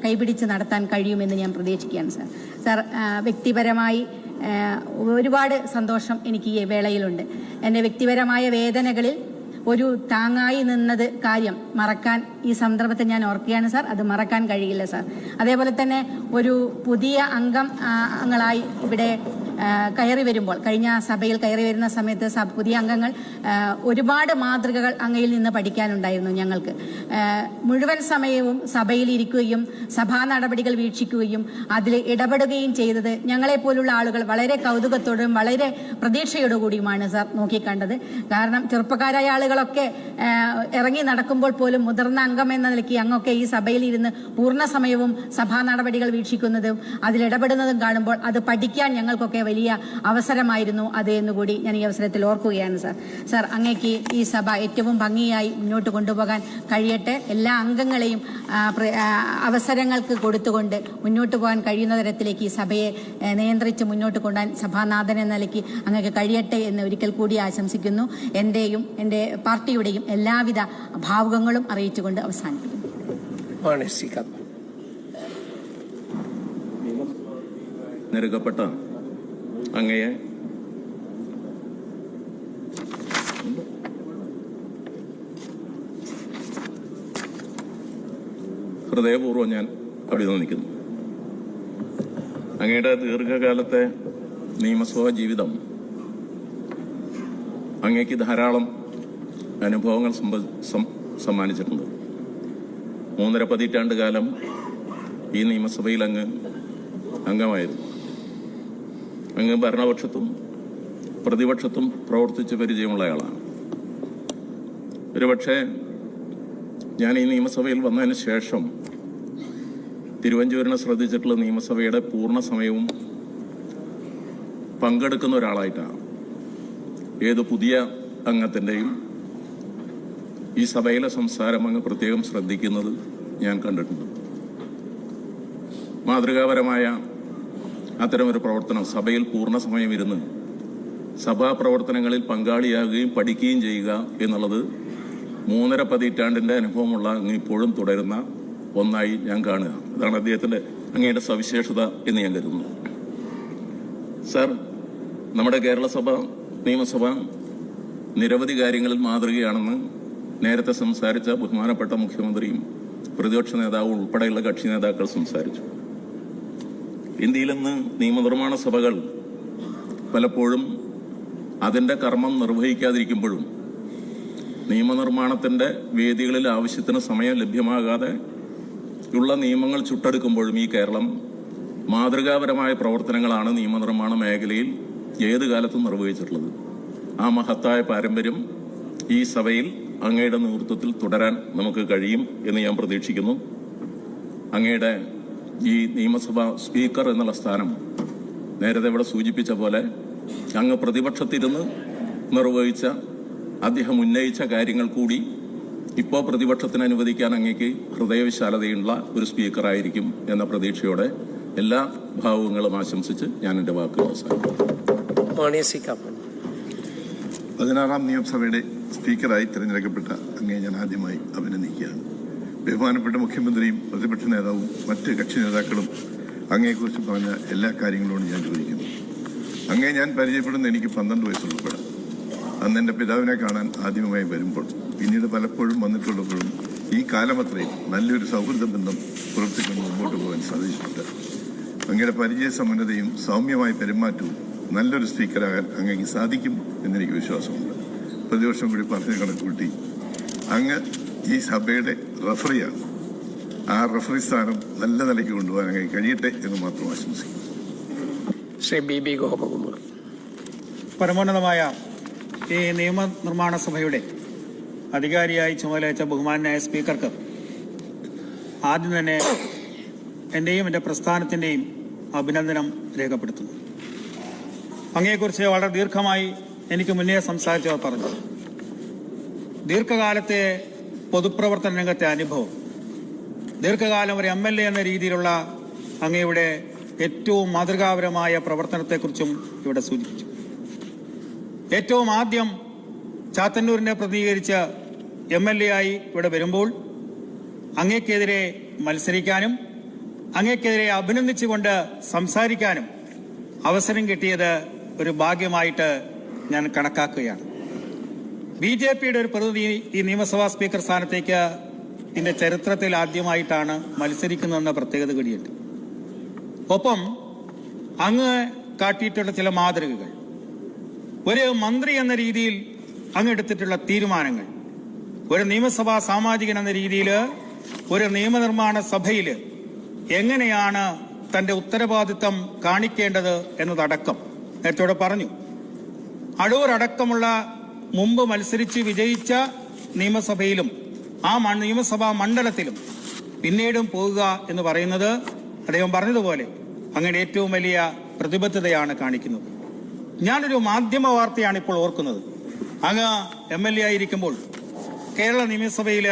കൈപിടിച്ച് നടത്താൻ കഴിയുമെന്ന് ഞാൻ പ്രതീക്ഷിക്കുകയാണ്. സർ, വ്യക്തിപരമായി ഒരുപാട് സന്തോഷം എനിക്ക് ഈ വേളയിലുണ്ട്. എൻ്റെ വ്യക്തിപരമായ വേദനകളിൽ ഒരു താങ്ങായി നിന്നത് കാര്യം മറക്കാൻ ഈ സന്ദർഭത്തെ ഞാൻ ഓർക്കുകയാണ്. സാർ, അത് മറക്കാൻ കഴിയില്ല. സാർ, അതേപോലെ തന്നെ ഒരു പുതിയ അംഗങ്ങളായി ഇവിടെ കയറി വരുമ്പോൾ, കഴിഞ്ഞ സഭയിൽ കയറി വരുന്ന സമയത്ത് പുതിയ അംഗങ്ങൾ ഒരുപാട് മാതൃകകൾ അങ്ങയിൽ നിന്ന് പഠിക്കാനുണ്ടായിരുന്നു. ഞങ്ങൾക്ക് മുഴുവൻ സമയവും സഭയിൽ ഇരിക്കുകയും സഭാ നടപടികൾ വീക്ഷിക്കുകയും അതിൽ ഇടപെടുകയും ചെയ്തത് ഞങ്ങളെപ്പോലുള്ള ആളുകൾ വളരെ കൗതുകത്തോടും വളരെ പ്രതീക്ഷയോടുകൂടിയുമാണ് സാർ നോക്കിക്കണ്ടത്. കാരണം ചെറുപ്പക്കാരായ ആളുകളൊക്കെ ഇറങ്ങി നടക്കുമ്പോൾ പോലും മുതിർന്ന അംഗം എന്ന നിലയ്ക്ക് അങ്ങൊക്കെ ഈ സഭയിൽ ഇരുന്ന് പൂർണ്ണ സമയവും സഭാ നടപടികൾ വീക്ഷിക്കുന്നതും അതിലിടപെടുന്നതും കാണുമ്പോൾ അത് പഠിക്കാൻ ഞങ്ങൾക്കൊക്കെ വലിയ അവസരമായിരുന്നു അത് എന്നുകൂടി ഞാൻ ഈ അവസരത്തിൽ ഓർക്കുകയാണ്. സാർ, അങ്ങേക്ക് ഈ സഭ ഏറ്റവും ഭംഗിയായി മുന്നോട്ട് കൊണ്ടുപോകാൻ കഴിയട്ടെ. എല്ലാ അംഗങ്ങളെയും അവസരങ്ങൾക്ക് കൊടുത്തുകൊണ്ട് മുന്നോട്ട് പോകാൻ കഴിയുന്ന തരത്തിലേക്ക് ഈ സഭയെ നിയന്ത്രിച്ച് മുന്നോട്ട് കൊണ്ടുപോകാൻ സഭാനാഥൻ എന്ന നിലയ്ക്ക് അങ്ങേക്ക് കഴിയട്ടെ എന്ന് ഒരിക്കൽ കൂടി ആശംസിക്കുന്നു. എന്റെയും എൻ്റെ പാർട്ടിയുടെയും എല്ലാവിധ ഭാവുകങ്ങളും അറിയിച്ചുകൊണ്ട് അവസാനിപ്പിക്കുന്നു. തിരഞ്ഞെടുക്കപ്പെട്ട അങ്ങയെ ഹൃദയപൂർവ്വം ഞാൻ അഭിനന്ദിക്കുന്നു. അങ്ങയുടെ ദീർഘകാലത്തെ നിയമസഭാ ജീവിതം അങ്ങേക്ക് ധാരാളം അനുഭവങ്ങൾ സമ്മാനിച്ചിട്ടുണ്ട്. 3.5 പതിറ്റാണ്ട് കാലം ഈ നിയമസഭയിൽ അങ്ങ് അംഗമായിരുന്നു. അങ്ങ് ഭരണപക്ഷത്തും പ്രതിപക്ഷത്തും പ്രവർത്തിച്ച് പരിചയമുള്ളയാളാണ്. ഒരുപക്ഷെ ഞാൻ ഈ നിയമസഭയിൽ വന്നതിന് ശേഷം തിരുവഞ്ചൂരിനെ ശ്രദ്ധിച്ചിട്ടുള്ള നിയമസഭയുടെ പൂർണ്ണ സമയവും പങ്കെടുക്കുന്ന ഒരാളായിട്ടാണ്. ഏത് പുതിയ അംഗത്തിൻ്റെയും ഈ സഭയിലെ സംസാരം അങ്ങ് പ്രത്യേകം ശ്രദ്ധിക്കുന്നത് ഞാൻ കണ്ടിട്ടുണ്ട്. മാതൃകാപരമായ അത്തരമൊരു പ്രവർത്തനം, സഭയിൽ പൂർണ്ണ സമയം ഇരുന്ന് സഭാ പ്രവർത്തനങ്ങളിൽ പങ്കാളിയാകുകയും പഠിക്കുകയും ചെയ്യുക എന്നുള്ളത് 3.5 പതിറ്റാണ്ടിൻ്റെ അനുഭവമുള്ള അങ്ങ് ഇപ്പോഴും തുടരുന്ന ഒന്നായി ഞാൻ കാണുക. അതാണ് അങ്ങയുടെ സവിശേഷത എന്ന് ഞാൻ കരുതുന്നു. സർ, നമ്മുടെ നിയമസഭ നിരവധി കാര്യങ്ങളിൽ മാതൃകയാണെന്ന് നേരത്തെ സംസാരിച്ച ബഹുമാനപ്പെട്ട മുഖ്യമന്ത്രിയും പ്രതിപക്ഷ നേതാവും ഉൾപ്പെടെയുള്ള കക്ഷി നേതാക്കൾ സംസാരിച്ചു. ഇന്ത്യയിൽ ഇന്ന് നിയമനിർമ്മാണ സഭകൾ പലപ്പോഴും അതിൻ്റെ കർമ്മം നിർവഹിക്കാതിരിക്കുമ്പോഴും നിയമനിർമ്മാണത്തിൻ്റെ വേദികളിൽ ആവശ്യത്തിന് സമയം ലഭ്യമാകാതെ ഉള്ള നിയമങ്ങൾ ചുട്ടെടുക്കുമ്പോഴും ഈ കേരളം മാതൃകാപരമായ പ്രവർത്തനങ്ങളാണ് നിയമനിർമ്മാണ മേഖലയിൽ ഏത് കാലത്തും നിർവഹിച്ചിട്ടുള്ളത്. ആ മഹത്തായ പാരമ്പര്യം ഈ സഭയിൽ അങ്ങയുടെ നേതൃത്വത്തിൽ തുടരാൻ നമുക്ക് കഴിയും എന്ന് ഞാൻ പ്രതീക്ഷിക്കുന്നു. അങ്ങയുടെ ഈ നിയമസഭാ സ്പീക്കർ എന്നുള്ള സ്ഥാനം നേരത്തെ ഇവിടെ സൂചിപ്പിച്ച പോലെ അങ്ങ് പ്രതിപക്ഷത്തിരുന്ന് നിർവഹിച്ച, അദ്ദേഹം ഉന്നയിച്ച കാര്യങ്ങൾ കൂടി ഇപ്പോൾ പ്രതിപക്ഷത്തിന് അനുവദിക്കാൻ അങ്ങേക്ക് ഹൃദയവിശാലതയുള്ള ഒരു സ്പീക്കറായിരിക്കും എന്ന പ്രതീക്ഷയോടെ എല്ലാ ഭാവങ്ങളും ആശംസിച്ച് ഞാൻ എൻ്റെ വാക്കുകൾ അവസാനിപ്പിക്കുന്നു. 16-ാം നിയമസഭയുടെ സ്പീക്കറായി തിരഞ്ഞെടുക്കപ്പെട്ട അങ്ങേ ഞാൻ ആദ്യമായി അഭിനന്ദിക്കുകയാണ്. ബഹുമാനപ്പെട്ട മുഖ്യമന്ത്രിയും പ്രതിപക്ഷ നേതാവും മറ്റ് കക്ഷി നേതാക്കളും അങ്ങയെക്കുറിച്ച് പറഞ്ഞ എല്ലാ കാര്യങ്ങളോടും ഞാൻ ചോദിക്കുന്നു. അങ്ങേ ഞാൻ പരിചയപ്പെടുന്ന എനിക്ക് 12 വയസ്സുള്ളപ്പോഴാണ്. അന്ന് എൻ്റെ പിതാവിനെ കാണാൻ ആദ്യമായി വരുമ്പോൾ, പിന്നീട് പലപ്പോഴും വന്നിട്ടുള്ളപ്പോഴും ഈ കാലമത്രയും നല്ലൊരു സൗഹൃദ ബന്ധം പുലർത്തിക്കൊണ്ട് മുമ്പോട്ട് പോകാൻ സാധിച്ചിട്ടുണ്ട്. അങ്ങയുടെ പരിചയസമ്പന്നതയും സൗമ്യമായ പെരുമാറ്റവും നല്ലൊരു സ്പീക്കറാകാൻ അങ്ങേക്ക് സാധിക്കും എന്നെനിക്ക് വിശ്വാസമുണ്ട്. പ്രതിവർഷം കൂടി പറഞ്ഞ കണക്കൂട്ടി അങ്ങ് ഈ സഭയുടെ റഫറിയാണ്. ആ റഫറി സ്ഥാനം നല്ല നിലയ്ക്ക് കൊണ്ടുപോകാൻ അങ്ങ് കഴിയട്ടെ എന്ന് മാത്രം ആശംസിക്കുന്നു. ശ്രീ ബി ഗോപകുമാർ. പരമോന്നതമായ ഈ നിയമനിർമ്മാണ സഭയുടെ അധികാരിയായി ചുമതലയേറ്റ ബഹുമാനായ സ്പീക്കർക്ക് ആദ്യം തന്നെ എൻ്റെയും എൻ്റെ പ്രസ്ഥാനത്തിൻ്റെയും അഭിനന്ദനം രേഖപ്പെടുത്തുന്നു. അങ്ങയെക്കുറിച്ച് വളരെ ദീർഘമായി എനിക്ക് മുന്നേ സംസാരിച്ചവർ പറഞ്ഞു. ദീർഘകാലത്തെ പൊതുപ്രവർത്തന രംഗത്തെ അനുഭവം, ദീർഘകാലം ഒരു MLA എന്ന രീതിയിലുള്ള അങ്ങയുടെ ഏറ്റവും മാതൃകാപരമായ പ്രവർത്തനത്തെക്കുറിച്ചും ഇവിടെ സൂചിപ്പിച്ചു. ഏറ്റവും ആദ്യം ചാത്തന്നൂരിനെ പ്രതിനിധീകരിച്ച് MLA ആയി ഇവിടെ വരുമ്പോൾ അങ്ങേക്കെതിരെ മത്സരിക്കാനും അങ്ങേക്കെതിരെ അഭിനന്ദിച്ചുകൊണ്ട് സംസാരിക്കാനും അവസരം കിട്ടിയത് ഒരു ഭാഗ്യമായിട്ട് ഞാൻ കണക്കാക്കുകയാണ്. BJPയുടെ ഒരു പ്രതിനിധി ഈ നിയമസഭാ സ്പീക്കർ സ്ഥാനത്തേക്ക് ഇതിന്റെ ചരിത്രത്തിൽ ആദ്യമായിട്ടാണ് മത്സരിക്കുന്നതെന്ന പ്രത്യേകത കൂടിയുണ്ട്. ഒപ്പം അങ്ങ് കാട്ടിയിട്ടുള്ള ചില മാതൃകകൾ, ഒരു മന്ത്രി എന്ന രീതിയിൽ അങ്ങ് എടുത്തിട്ടുള്ള തീരുമാനങ്ങൾ, ഒരു നിയമസഭാ സാമാജികൻ എന്ന രീതിയിൽ ഒരു നിയമനിർമ്മാണ സഭയിൽ എങ്ങനെയാണ് തന്റെ ഉത്തരവാദിത്തം കാണിക്കേണ്ടത് എന്നതടക്കം നേരത്തോടെ പറഞ്ഞു. അടൂരടക്കമുള്ള മുമ്പ് മത്സരിച്ച് വിജയിച്ച നിയമസഭയിലും ആ നിയമസഭാ മണ്ഡലത്തിലും പിന്നീടും പോകുക എന്ന് പറയുന്നത് അദ്ദേഹം പറഞ്ഞതുപോലെ അങ്ങയുടെ ഏറ്റവും വലിയ പ്രതിബദ്ധതയാണ് കാണിക്കുന്നത്. ഞാനൊരു മാധ്യമ വാർത്തയാണ് ഇപ്പോൾ ഓർക്കുന്നത്. അങ്ങ് MLA ആയിരിക്കുമ്പോൾ കേരള നിയമസഭയിൽ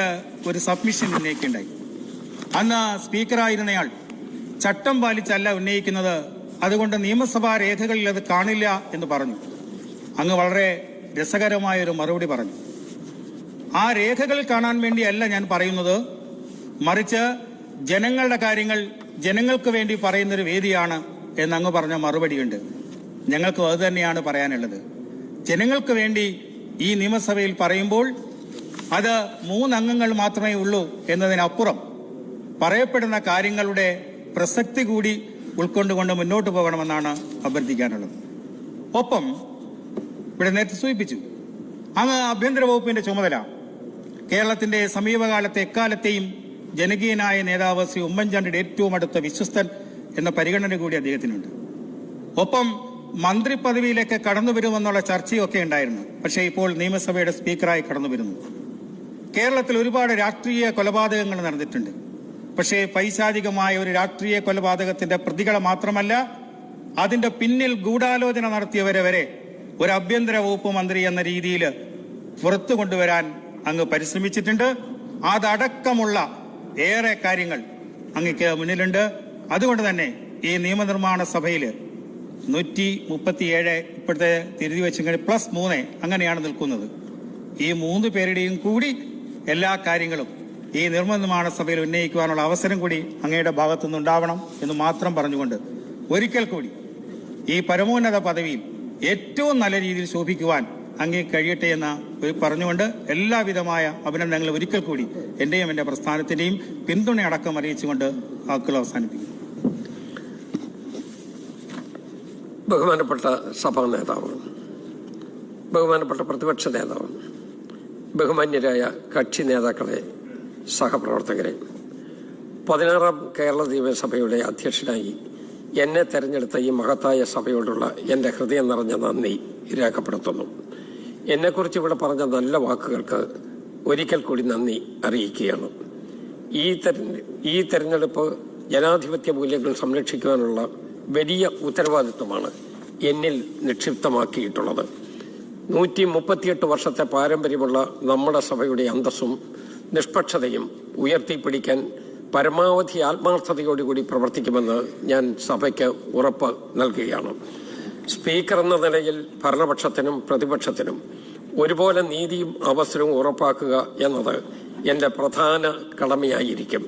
ഒരു സബ്മിഷൻ ഉന്നയിക്കുകയുണ്ടായി. അന്ന് സ്പീക്കറായിരുന്നയാൾ ചട്ടം പാലിച്ചല്ല ഉന്നയിക്കുന്നത്, അതുകൊണ്ട് നിയമസഭാ രേഖകളിൽ അത് കാണില്ല എന്ന് പറഞ്ഞു. അങ്ങ് വളരെ രസകരമായൊരു മറുപടി പറഞ്ഞു. ആ രേഖകൾ കാണാൻ വേണ്ടിയല്ല ഞാൻ പറയുന്നത്, മറിച്ച് ജനങ്ങളുടെ കാര്യങ്ങൾ ജനങ്ങൾക്ക് വേണ്ടി പറയുന്നൊരു വേദിയാണ് എന്നങ്ങ് പറഞ്ഞ മറുപടിയുണ്ട്. ഞങ്ങൾക്കും അത് തന്നെയാണ് പറയാനുള്ളത്. ജനങ്ങൾക്ക് വേണ്ടി ഈ നിയമസഭയിൽ പറയുമ്പോൾ അത് 3 അംഗങ്ങൾ മാത്രമേ ഉള്ളൂ എന്നതിനപ്പുറം പറയപ്പെടുന്ന കാര്യങ്ങളുടെ പ്രസക്തി കൂടി ഉൾക്കൊണ്ടുകൊണ്ട് മുന്നോട്ട് പോകണമെന്നാണ് അഭ്യർത്ഥിക്കാനുള്ളത്. ഒപ്പം ഇവിടെ നേരത്തെ സൂചിപ്പിച്ചു, അങ്ങ് ആഭ്യന്തര വകുപ്പിന്റെ ചുമതല കേരളത്തിന്റെ സമീപകാലത്തെ എക്കാലത്തെയും ജനകീയനായ നേതാവ് ശ്രീ ഉമ്മൻചാണ്ടിയുടെ ഏറ്റവും അടുത്ത വിശ്വസ്തൻ എന്ന പരിഗണന കൂടി അദ്ദേഹത്തിനുണ്ട്. ഒപ്പം മന്ത്രി പദവിയിലേക്ക് കടന്നു വരുമെന്നുള്ള ചർച്ചയൊക്കെ ഉണ്ടായിരുന്നു. പക്ഷേ ഇപ്പോൾ നിയമസഭയുടെ സ്പീക്കറായി കടന്നു വരുന്നു. കേരളത്തിൽ ഒരുപാട് രാഷ്ട്രീയ കൊലപാതകങ്ങൾ നടന്നിട്ടുണ്ട്. പക്ഷേ പൈശാചികമായ ഒരു രാഷ്ട്രീയ കൊലപാതകത്തിന്റെ പ്രതികളെ മാത്രമല്ല, അതിന്റെ പിന്നിൽ ഗൂഢാലോചന നടത്തിയവരെ വരെ ഒരു ആഭ്യന്തര വകുപ്പ് മന്ത്രി എന്ന രീതിയിൽ പുറത്തു കൊണ്ടുവരാൻ അങ്ങ് പരിശ്രമിച്ചിട്ടുണ്ട്. അതടക്കമുള്ള ഏറെ കാര്യങ്ങൾ അങ്ങക്ക് മുന്നിലുണ്ട്. അതുകൊണ്ട് തന്നെ ഈ നിയമനിർമ്മാണ സഭയിൽ 137 ഇപ്പോഴത്തെ തിരുതി വെച്ചെങ്കിൽ +3 അങ്ങനെയാണ് നിൽക്കുന്നത്. ഈ 3 പേരുടെയും കൂടി എല്ലാ കാര്യങ്ങളും ഈ നിയമനിർമ്മാണ സഭയിൽ ഉന്നയിക്കുവാനുള്ള അവസരം കൂടി അങ്ങയുടെ ഭാഗത്തുനിന്നുണ്ടാവണം എന്ന് മാത്രം പറഞ്ഞുകൊണ്ട് ഒരിക്കൽ കൂടി ഈ പരമോന്നത പദവിയിൽ ഏറ്റവും നല്ല രീതിയിൽ ശോഭിക്കുവാൻ അങ്ങേ കഴിയട്ടെ എന്ന് പറഞ്ഞുകൊണ്ട് എല്ലാവിധമായ അഭിനന്ദനങ്ങളും ഒരിക്കൽ കൂടി എന്റെയും എന്റെ പ്രസ്ഥാനത്തിന്റെയും പിന്തുണയടക്കം അറിയിച്ചുകൊണ്ട് വാക്കുകൾ അവസാനിപ്പിക്കുന്നു. ബഹുമാനപ്പെട്ട സഭാ നേതാവ്, ബഹുമാനപ്പെട്ട പ്രതിപക്ഷ നേതാവ്, ബഹുമാന്യരായ കക്ഷി നേതാക്കളെ, സഹപ്രവർത്തകരെ, 16ാം കേരള നിയമസഭയുടെ അധ്യക്ഷനായി എന്നെ തെരഞ്ഞെടുത്ത ഈ മഹത്തായ സഭയോടുള്ള എൻ്റെ ഹൃദയം നിറഞ്ഞ നന്ദി രേഖപ്പെടുത്തുന്നു. എന്നെക്കുറിച്ച് ഇവിടെ പറഞ്ഞ നല്ല വാക്കുകൾക്ക് ഒരിക്കൽ കൂടി നന്ദി അറിയിക്കുകയാണ്. ഈ തെരഞ്ഞെടുപ്പ് ജനാധിപത്യ മൂല്യങ്ങൾ സംരക്ഷിക്കുവാനുള്ള വലിയ ഉത്തരവാദിത്വമാണ് എന്നിൽ നിക്ഷിപ്തമാക്കിയിട്ടുള്ളത്. 138 വർഷത്തെ പാരമ്പര്യമുള്ള നമ്മുടെ സഭയുടെ അന്തസ്സും നിഷ്പക്ഷതയും ഉയർത്തിപ്പിടിക്കാൻ പരമാവധി ആത്മാർത്ഥതയോടുകൂടി പ്രവർത്തിക്കുമെന്ന് ഞാൻ സഭയ്ക്ക് ഉറപ്പ് നൽകുകയാണ്. സ്പീക്കർ എന്ന നിലയിൽ ഭരണപക്ഷത്തിനും പ്രതിപക്ഷത്തിനും ഒരുപോലെ നീതിയും അവസരവും ഉറപ്പാക്കുക എന്നത് എൻ്റെ പ്രധാന കടമയായിരിക്കും.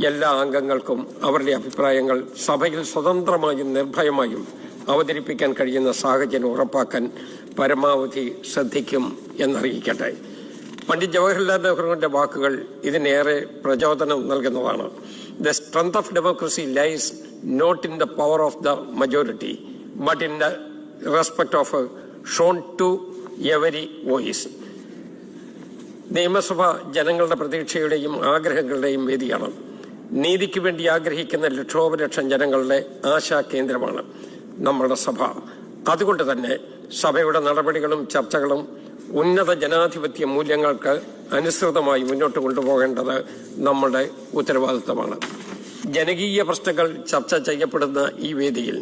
എല്ലാ അംഗങ്ങൾക്കും അവരുടെ അഭിപ്രായങ്ങൾ സഭയിൽ സ്വതന്ത്രമായും നിർഭയമായും അവതരിപ്പിക്കാൻ കഴിയുന്ന സാഹചര്യം ഉറപ്പാക്കാൻ പരമാവധി ശ്രദ്ധിക്കും എന്നറിയിക്കട്ടെ. പണ്ഡിറ്റ് ജവഹർലാൽ നെഹ്റുവിന്റെ വാക്കുകൾ ഇതിനേറെ പ്രചോദനം നൽകുന്നതാണ്. The strength of democracy lies not in the power of the majority but in the respect of shown to every voice. നിയമസഭ ജനങ്ങളുടെ പ്രതീക്ഷയുടെയും ആഗ്രഹങ്ങളുടെയും വേദിയാണ്. നീതിക്ക് വേണ്ടി ആഗ്രഹിക്കുന്ന ലക്ഷോപലക്ഷം ജനങ്ങളുടെ ആശാ കേന്ദ്രമാണ് നമ്മുടെ സഭ. അതുകൊണ്ട് തന്നെ സഭയുടെ നടപടികളും ചർച്ചകളും ഉന്നത ജനാധിപത്യ മൂല്യങ്ങൾക്ക് അനുസൃതമായി മുന്നോട്ട് കൊണ്ടുപോകേണ്ടത് നമ്മുടെ ഉത്തരവാദിത്തമാണ്. ജനകീയ പ്രശ്നങ്ങൾ ചർച്ച ചെയ്യപ്പെടുന്ന ഈ വേദിയിൽ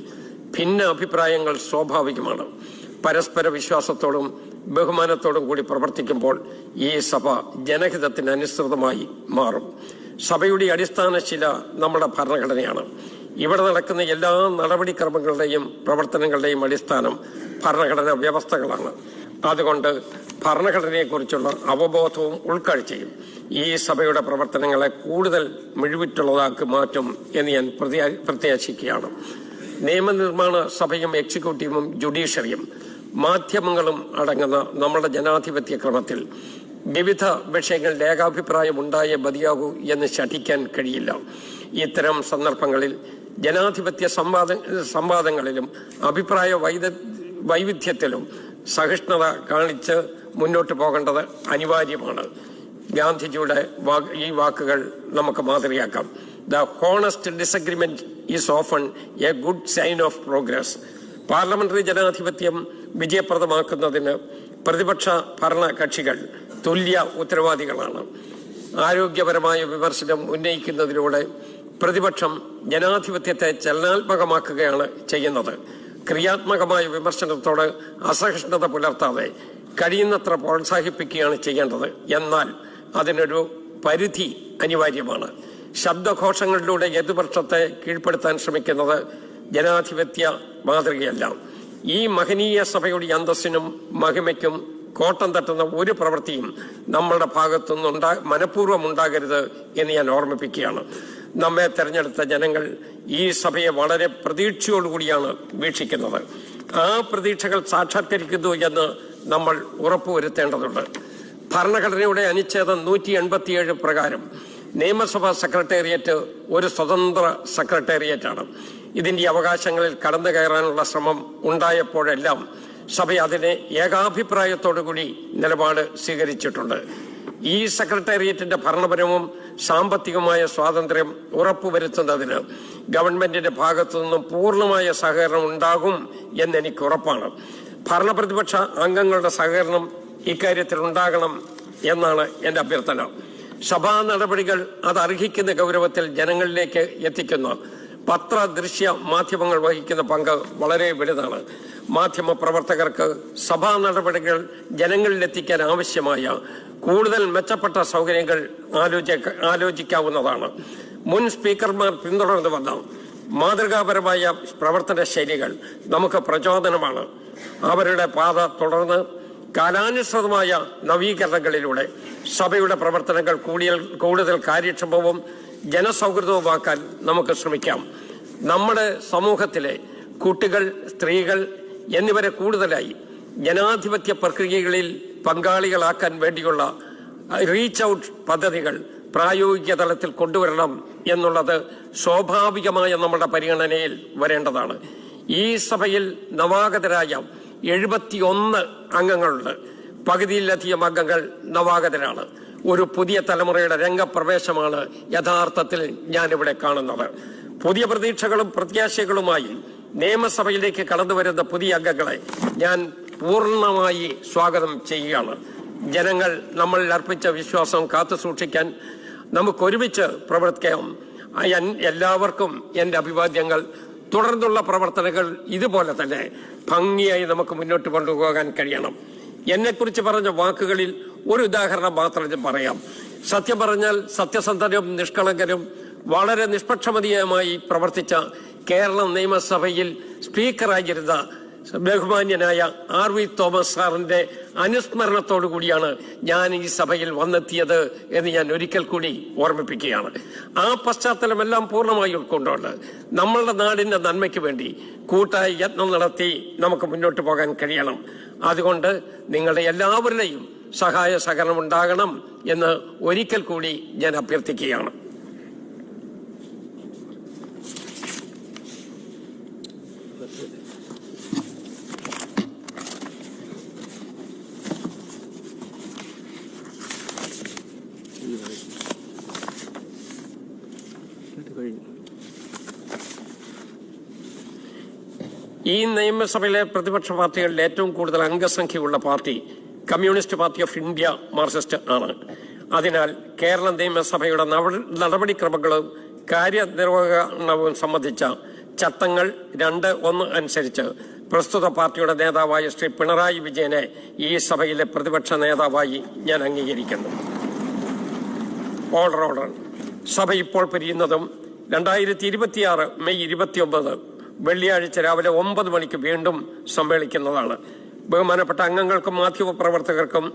ഭിന്ന അഭിപ്രായങ്ങൾ സ്വാഭാവികമാണ്. പരസ്പര വിശ്വാസത്തോടും ബഹുമാനത്തോടും കൂടി പ്രവർത്തിക്കുമ്പോൾ ഈ സഭ ജനഹിതത്തിന് അനുസൃതമായി മാറും. സഭയുടെ അടിസ്ഥാന ശില നമ്മുടെ ഭരണഘടനയാണ്. ഇവിടെ നടക്കുന്ന എല്ലാ നടപടിക്രമങ്ങളുടെയും പ്രവർത്തനങ്ങളുടെയും അടിസ്ഥാനം ഭരണഘടനാ വ്യവസ്ഥകളാണ്. അതുകൊണ്ട് ഭരണഘടനയെക്കുറിച്ചുള്ള അവബോധവും ഉൾക്കാഴ്ചയും ഈ സഭയുടെ പ്രവർത്തനങ്ങളെ കൂടുതൽ മിഴിവുറ്റുള്ളതാക്കി മാറ്റും എന്ന് ഞാൻ പ്രത്യാശിക്കുകയാണ്. നിയമനിർമ്മാണ സഭയും എക്സിക്യൂട്ടീവും ജുഡീഷ്യറിയും മാധ്യമങ്ങളും അടങ്ങുന്ന നമ്മുടെ ജനാധിപത്യ ക്രമത്തിൽ വിവിധ വിഷയങ്ങളിൽ ഏകാഭിപ്രായം ഉണ്ടായേ മതിയാകൂ എന്ന് ശഠിക്കാൻ കഴിയില്ല. ഇത്തരം സന്ദർഭങ്ങളിൽ ജനാധിപത്യ സംവാദങ്ങളിലും അഭിപ്രായ വൈവിധ്യത്തിലും സഹിഷ്ണുത കാണിച്ച് മുന്നോട്ട് പോകേണ്ടത് അനിവാര്യമാണ്. ഗാന്ധിജിയുടെ ഈ വാക്കുകൾ നമുക്ക് മാതൃകയാക്കാം. The honest disagreement is often a good sign of progress. Parliamentary ജനാധിപത്യം വിജയപ്രദമാക്കുന്നതിന് പ്രതിപക്ഷ ഭരണ കക്ഷികൾ തുല്യ ഉത്തരവാദികളാണ്. ആരോഗ്യപരമായ വിമർശനം ഉന്നയിക്കുന്നതിലൂടെ പ്രതിപക്ഷം ജനാധിപത്യത്തെ ചലനാത്മകമാക്കുകയാണ് ചെയ്യുന്നത്. ക്രിയാത്മകമായ വിമർശനത്തോട് അസഹിഷ്ണുത പുലർത്താതെ കഴിയുന്നത്ര പ്രോത്സാഹിപ്പിക്കുകയാണ് ചെയ്യേണ്ടത്. എന്നാൽ അതിനൊരു പരിധി അനിവാര്യമാണ്. ശബ്ദഘോഷങ്ങളിലൂടെ എതിർപക്ഷത്തെ കീഴ്പ്പെടുത്താൻ ശ്രമിക്കുന്നത് ജനാധിപത്യ മാതൃകയല്ല. ഈ മഹനീയ സഭയുടെ അന്തസ്സിനും മഹിമയ്ക്കും കോട്ടം തട്ടുന്ന ഒരു പ്രവൃത്തിയും നമ്മളുടെ ഭാഗത്തുനിന്ന് മനഃപൂർവ്വം ഉണ്ടാകരുത് എന്ന് ഞാൻ ഓർമ്മിപ്പിക്കുകയാണ്. നമ്മെ തെരഞ്ഞെടുത്ത ജനങ്ങൾ ഈ സഭയെ വളരെ പ്രതീക്ഷയോടുകൂടിയാണ് വീക്ഷിക്കുന്നത്. ആ പ്രതീക്ഷകൾ സാക്ഷാത്കരിക്കുന്നു എന്ന് നമ്മൾ ഉറപ്പുവരുത്തേണ്ടതുണ്ട്. ഭരണഘടനയുടെ അനുച്ഛേദം 187 പ്രകാരം നിയമസഭാ സെക്രട്ടേറിയറ്റ് ഒരു സ്വതന്ത്ര സെക്രട്ടേറിയറ്റാണ്. ഇതിന്റെ അവകാശങ്ങളിൽ കടന്നു കയറാനുള്ള ശ്രമം ഉണ്ടായപ്പോഴെല്ലാം സഭ അതിനെ ഏകാഭിപ്രായത്തോടുകൂടി നിലപാട് സ്വീകരിച്ചിട്ടുണ്ട്. ഈ സെക്രട്ടേറിയറ്റിന്റെ ഭരണപരവും സാമ്പത്തികമായ സ്വാതന്ത്ര്യം ഉറപ്പുവരുത്തുന്നതിന് ഗവൺമെന്റിന്റെ ഭാഗത്തു നിന്നും പൂർണ്ണമായ സഹകരണം ഉണ്ടാകും എന്നെനിക്ക് ഉറപ്പാണ്. ഭരണപ്രതിപക്ഷ അംഗങ്ങളുടെ സഹകരണം ഇക്കാര്യത്തിൽ ഉണ്ടാകണം എന്നാണ് എന്റെ അഭ്യർത്ഥന. സഭാ നടപടികൾ അത് അർഹിക്കുന്ന ഗൗരവത്തിൽ ജനങ്ങളിലേക്ക് എത്തിക്കുന്ന പത്ര ദൃശ്യ മാധ്യമങ്ങൾ വഹിക്കുന്ന പങ്ക് വളരെ വലുതാണ്. മാധ്യമ പ്രവർത്തകർക്ക് സഭാ നടപടികൾ ജനങ്ങളിലെത്തിക്കാൻ ആവശ്യമായ കൂടുതൽ മെച്ചപ്പെട്ട സൗകര്യങ്ങൾ ആലോചിക്കാവുന്നതാണ്. മുൻ സ്പീക്കർമാർ പിന്തുടർന്നു വന്ന മാതൃകാപരമായ പ്രവർത്തന ശൈലികൾ നമുക്ക് പ്രചോദനമാണ്. അവരുടെ പാത തുടർന്ന് കാലാനുസൃതമായ നവീകരണങ്ങളിലൂടെ സഭയുടെ പ്രവർത്തനങ്ങൾ കൂടുതൽ കാര്യക്ഷമവും ജനസൗഹൃദവുമാക്കാൻ നമുക്ക് ശ്രമിക്കാം. നമ്മുടെ സമൂഹത്തിലെ കുട്ടികൾ, സ്ത്രീകൾ എന്നിവരെ കൂടുതലായി ജനാധിപത്യ പ്രക്രിയകളിൽ പങ്കാളികളാക്കാൻ വേണ്ടിയുള്ള റീച്ച് ഔട്ട് പദ്ധതികൾ പ്രായോഗിക തലത്തിൽ കൊണ്ടുവരണം എന്നുള്ളത് സ്വാഭാവികമായ നമ്മുടെ പരിഗണനയിൽ വരേണ്ടതാണ്. ഈ സഭയിൽ നവാഗതരായ 71 അംഗങ്ങളുണ്ട്. പകുതിയിലധികം അംഗങ്ങൾ നവാഗതരാണ്. ഒരു പുതിയ തലമുറയുടെ രംഗപ്രവേശമാണ് യഥാർത്ഥത്തിൽ ഞാനിവിടെ കാണുന്നത്. പുതിയ പ്രതീക്ഷകളും പ്രത്യാശകളുമായി നിയമസഭയിലേക്ക് കടന്നുവരുന്ന പുതിയ അംഗങ്ങളെ ഞാൻ പൂർണ്ണമായി സ്വാഗതം ചെയ്യുകയാണ്. ജനങ്ങൾ നമ്മളിൽ അർപ്പിച്ച വിശ്വാസം കാത്തുസൂക്ഷിക്കാൻ നമുക്കൊരുമിച്ച് പ്രവർത്തിക്കാം. എല്ലാവർക്കും എൻ്റെ അഭിവാദ്യങ്ങൾ. തുടർന്നുള്ള പ്രവർത്തനങ്ങൾ ഇതുപോലെ തന്നെ ഭംഗിയായി നമുക്ക് മുന്നോട്ട് കൊണ്ടുപോകാൻ കഴിയണം. എന്നെക്കുറിച്ച് പറഞ്ഞ വാക്കുകളിൽ ഒരു ഉദാഹരണം മാത്രം പറയാം. സത്യം പറഞ്ഞാൽ സത്യസന്ധനും നിഷ്കളങ്കനും വളരെ നിഷ്പക്ഷമതീയമായി പ്രവർത്തിച്ച കേരള നിയമസഭയിൽ സ്പീക്കറായിരുന്ന ബഹുമാന്യനായ RV തോമസ് സാറിന്റെ അനുസ്മരണത്തോടു കൂടിയാണ് ഞാൻ ഈ സഭയിൽ വന്നെത്തിയത് എന്ന് ഞാൻ ഒരിക്കൽ കൂടി ഓർമ്മിപ്പിക്കുകയാണ്. ആ പശ്ചാത്തലമെല്ലാം പൂർണ്ണമായി ഉൾക്കൊണ്ടുകൊണ്ട് നമ്മളുടെ നാടിന്റെ നന്മയ്ക്ക് വേണ്ടി കൂട്ടായി യത്നം നടത്തി നമുക്ക് മുന്നോട്ട് പോകാൻ കഴിയണം. അതുകൊണ്ട് നിങ്ങളുടെ എല്ലാവരുടെയും സഹായ സഹകരണം ഉണ്ടാകണം എന്ന് ഒരിക്കൽ കൂടി ഞാൻ അഭ്യർത്ഥിക്കുകയാണ്. ഈ നിയമസഭയിലെ പ്രതിപക്ഷ പാർട്ടികളിൽ ഏറ്റവും കൂടുതൽ അംഗസംഖ്യയുള്ള party communist party of India marxist ആണ്. അതിനാൽ കേരള നിയമസഭയുടെ നടപടിക്രമങ്ങളും കാര്യനിർവഹണവും സംബന്ധിച്ച ചട്ടങ്ങൾ 2(1) അനുസരിച്ച് പ്രസ്തുത പാർട്ടിയുടെ നേതാവായ ശ്രീ പിണറായി വിജയനെ ഈ സഭയിലെ പ്രതിപക്ഷ നേതാവായി ഞാൻ അംഗീകരിക്കുന്നു. ഓർഡർ. സഭ ഇപ്പോൾ പിരിയുന്നതും 2026 മെയ് 29 വെള്ളിയാഴ്ച രാവിലെ 9 മണിക്ക് വീണ്ടും സമ്മേളിക്കുന്നതാണ്. ബഹുമാനപ്പെട്ട അംഗങ്ങൾക്കും മാധ്യമപ്രവർത്തകർക്കും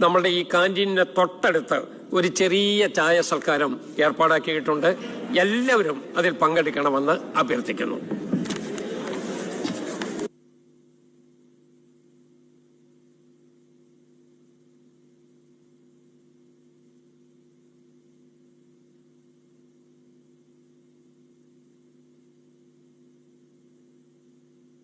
നമ്മളുടെ ഈ കാന്റീനിന് തൊട്ടടുത്ത് ഒരു ചെറിയ ചായ സൽക്കാരം ഏർപ്പാടാക്കിയിട്ടുണ്ട്. എല്ലാവരും അതിൽ പങ്കെടുക്കണമെന്ന് അഭ്യർത്ഥിക്കുന്നു.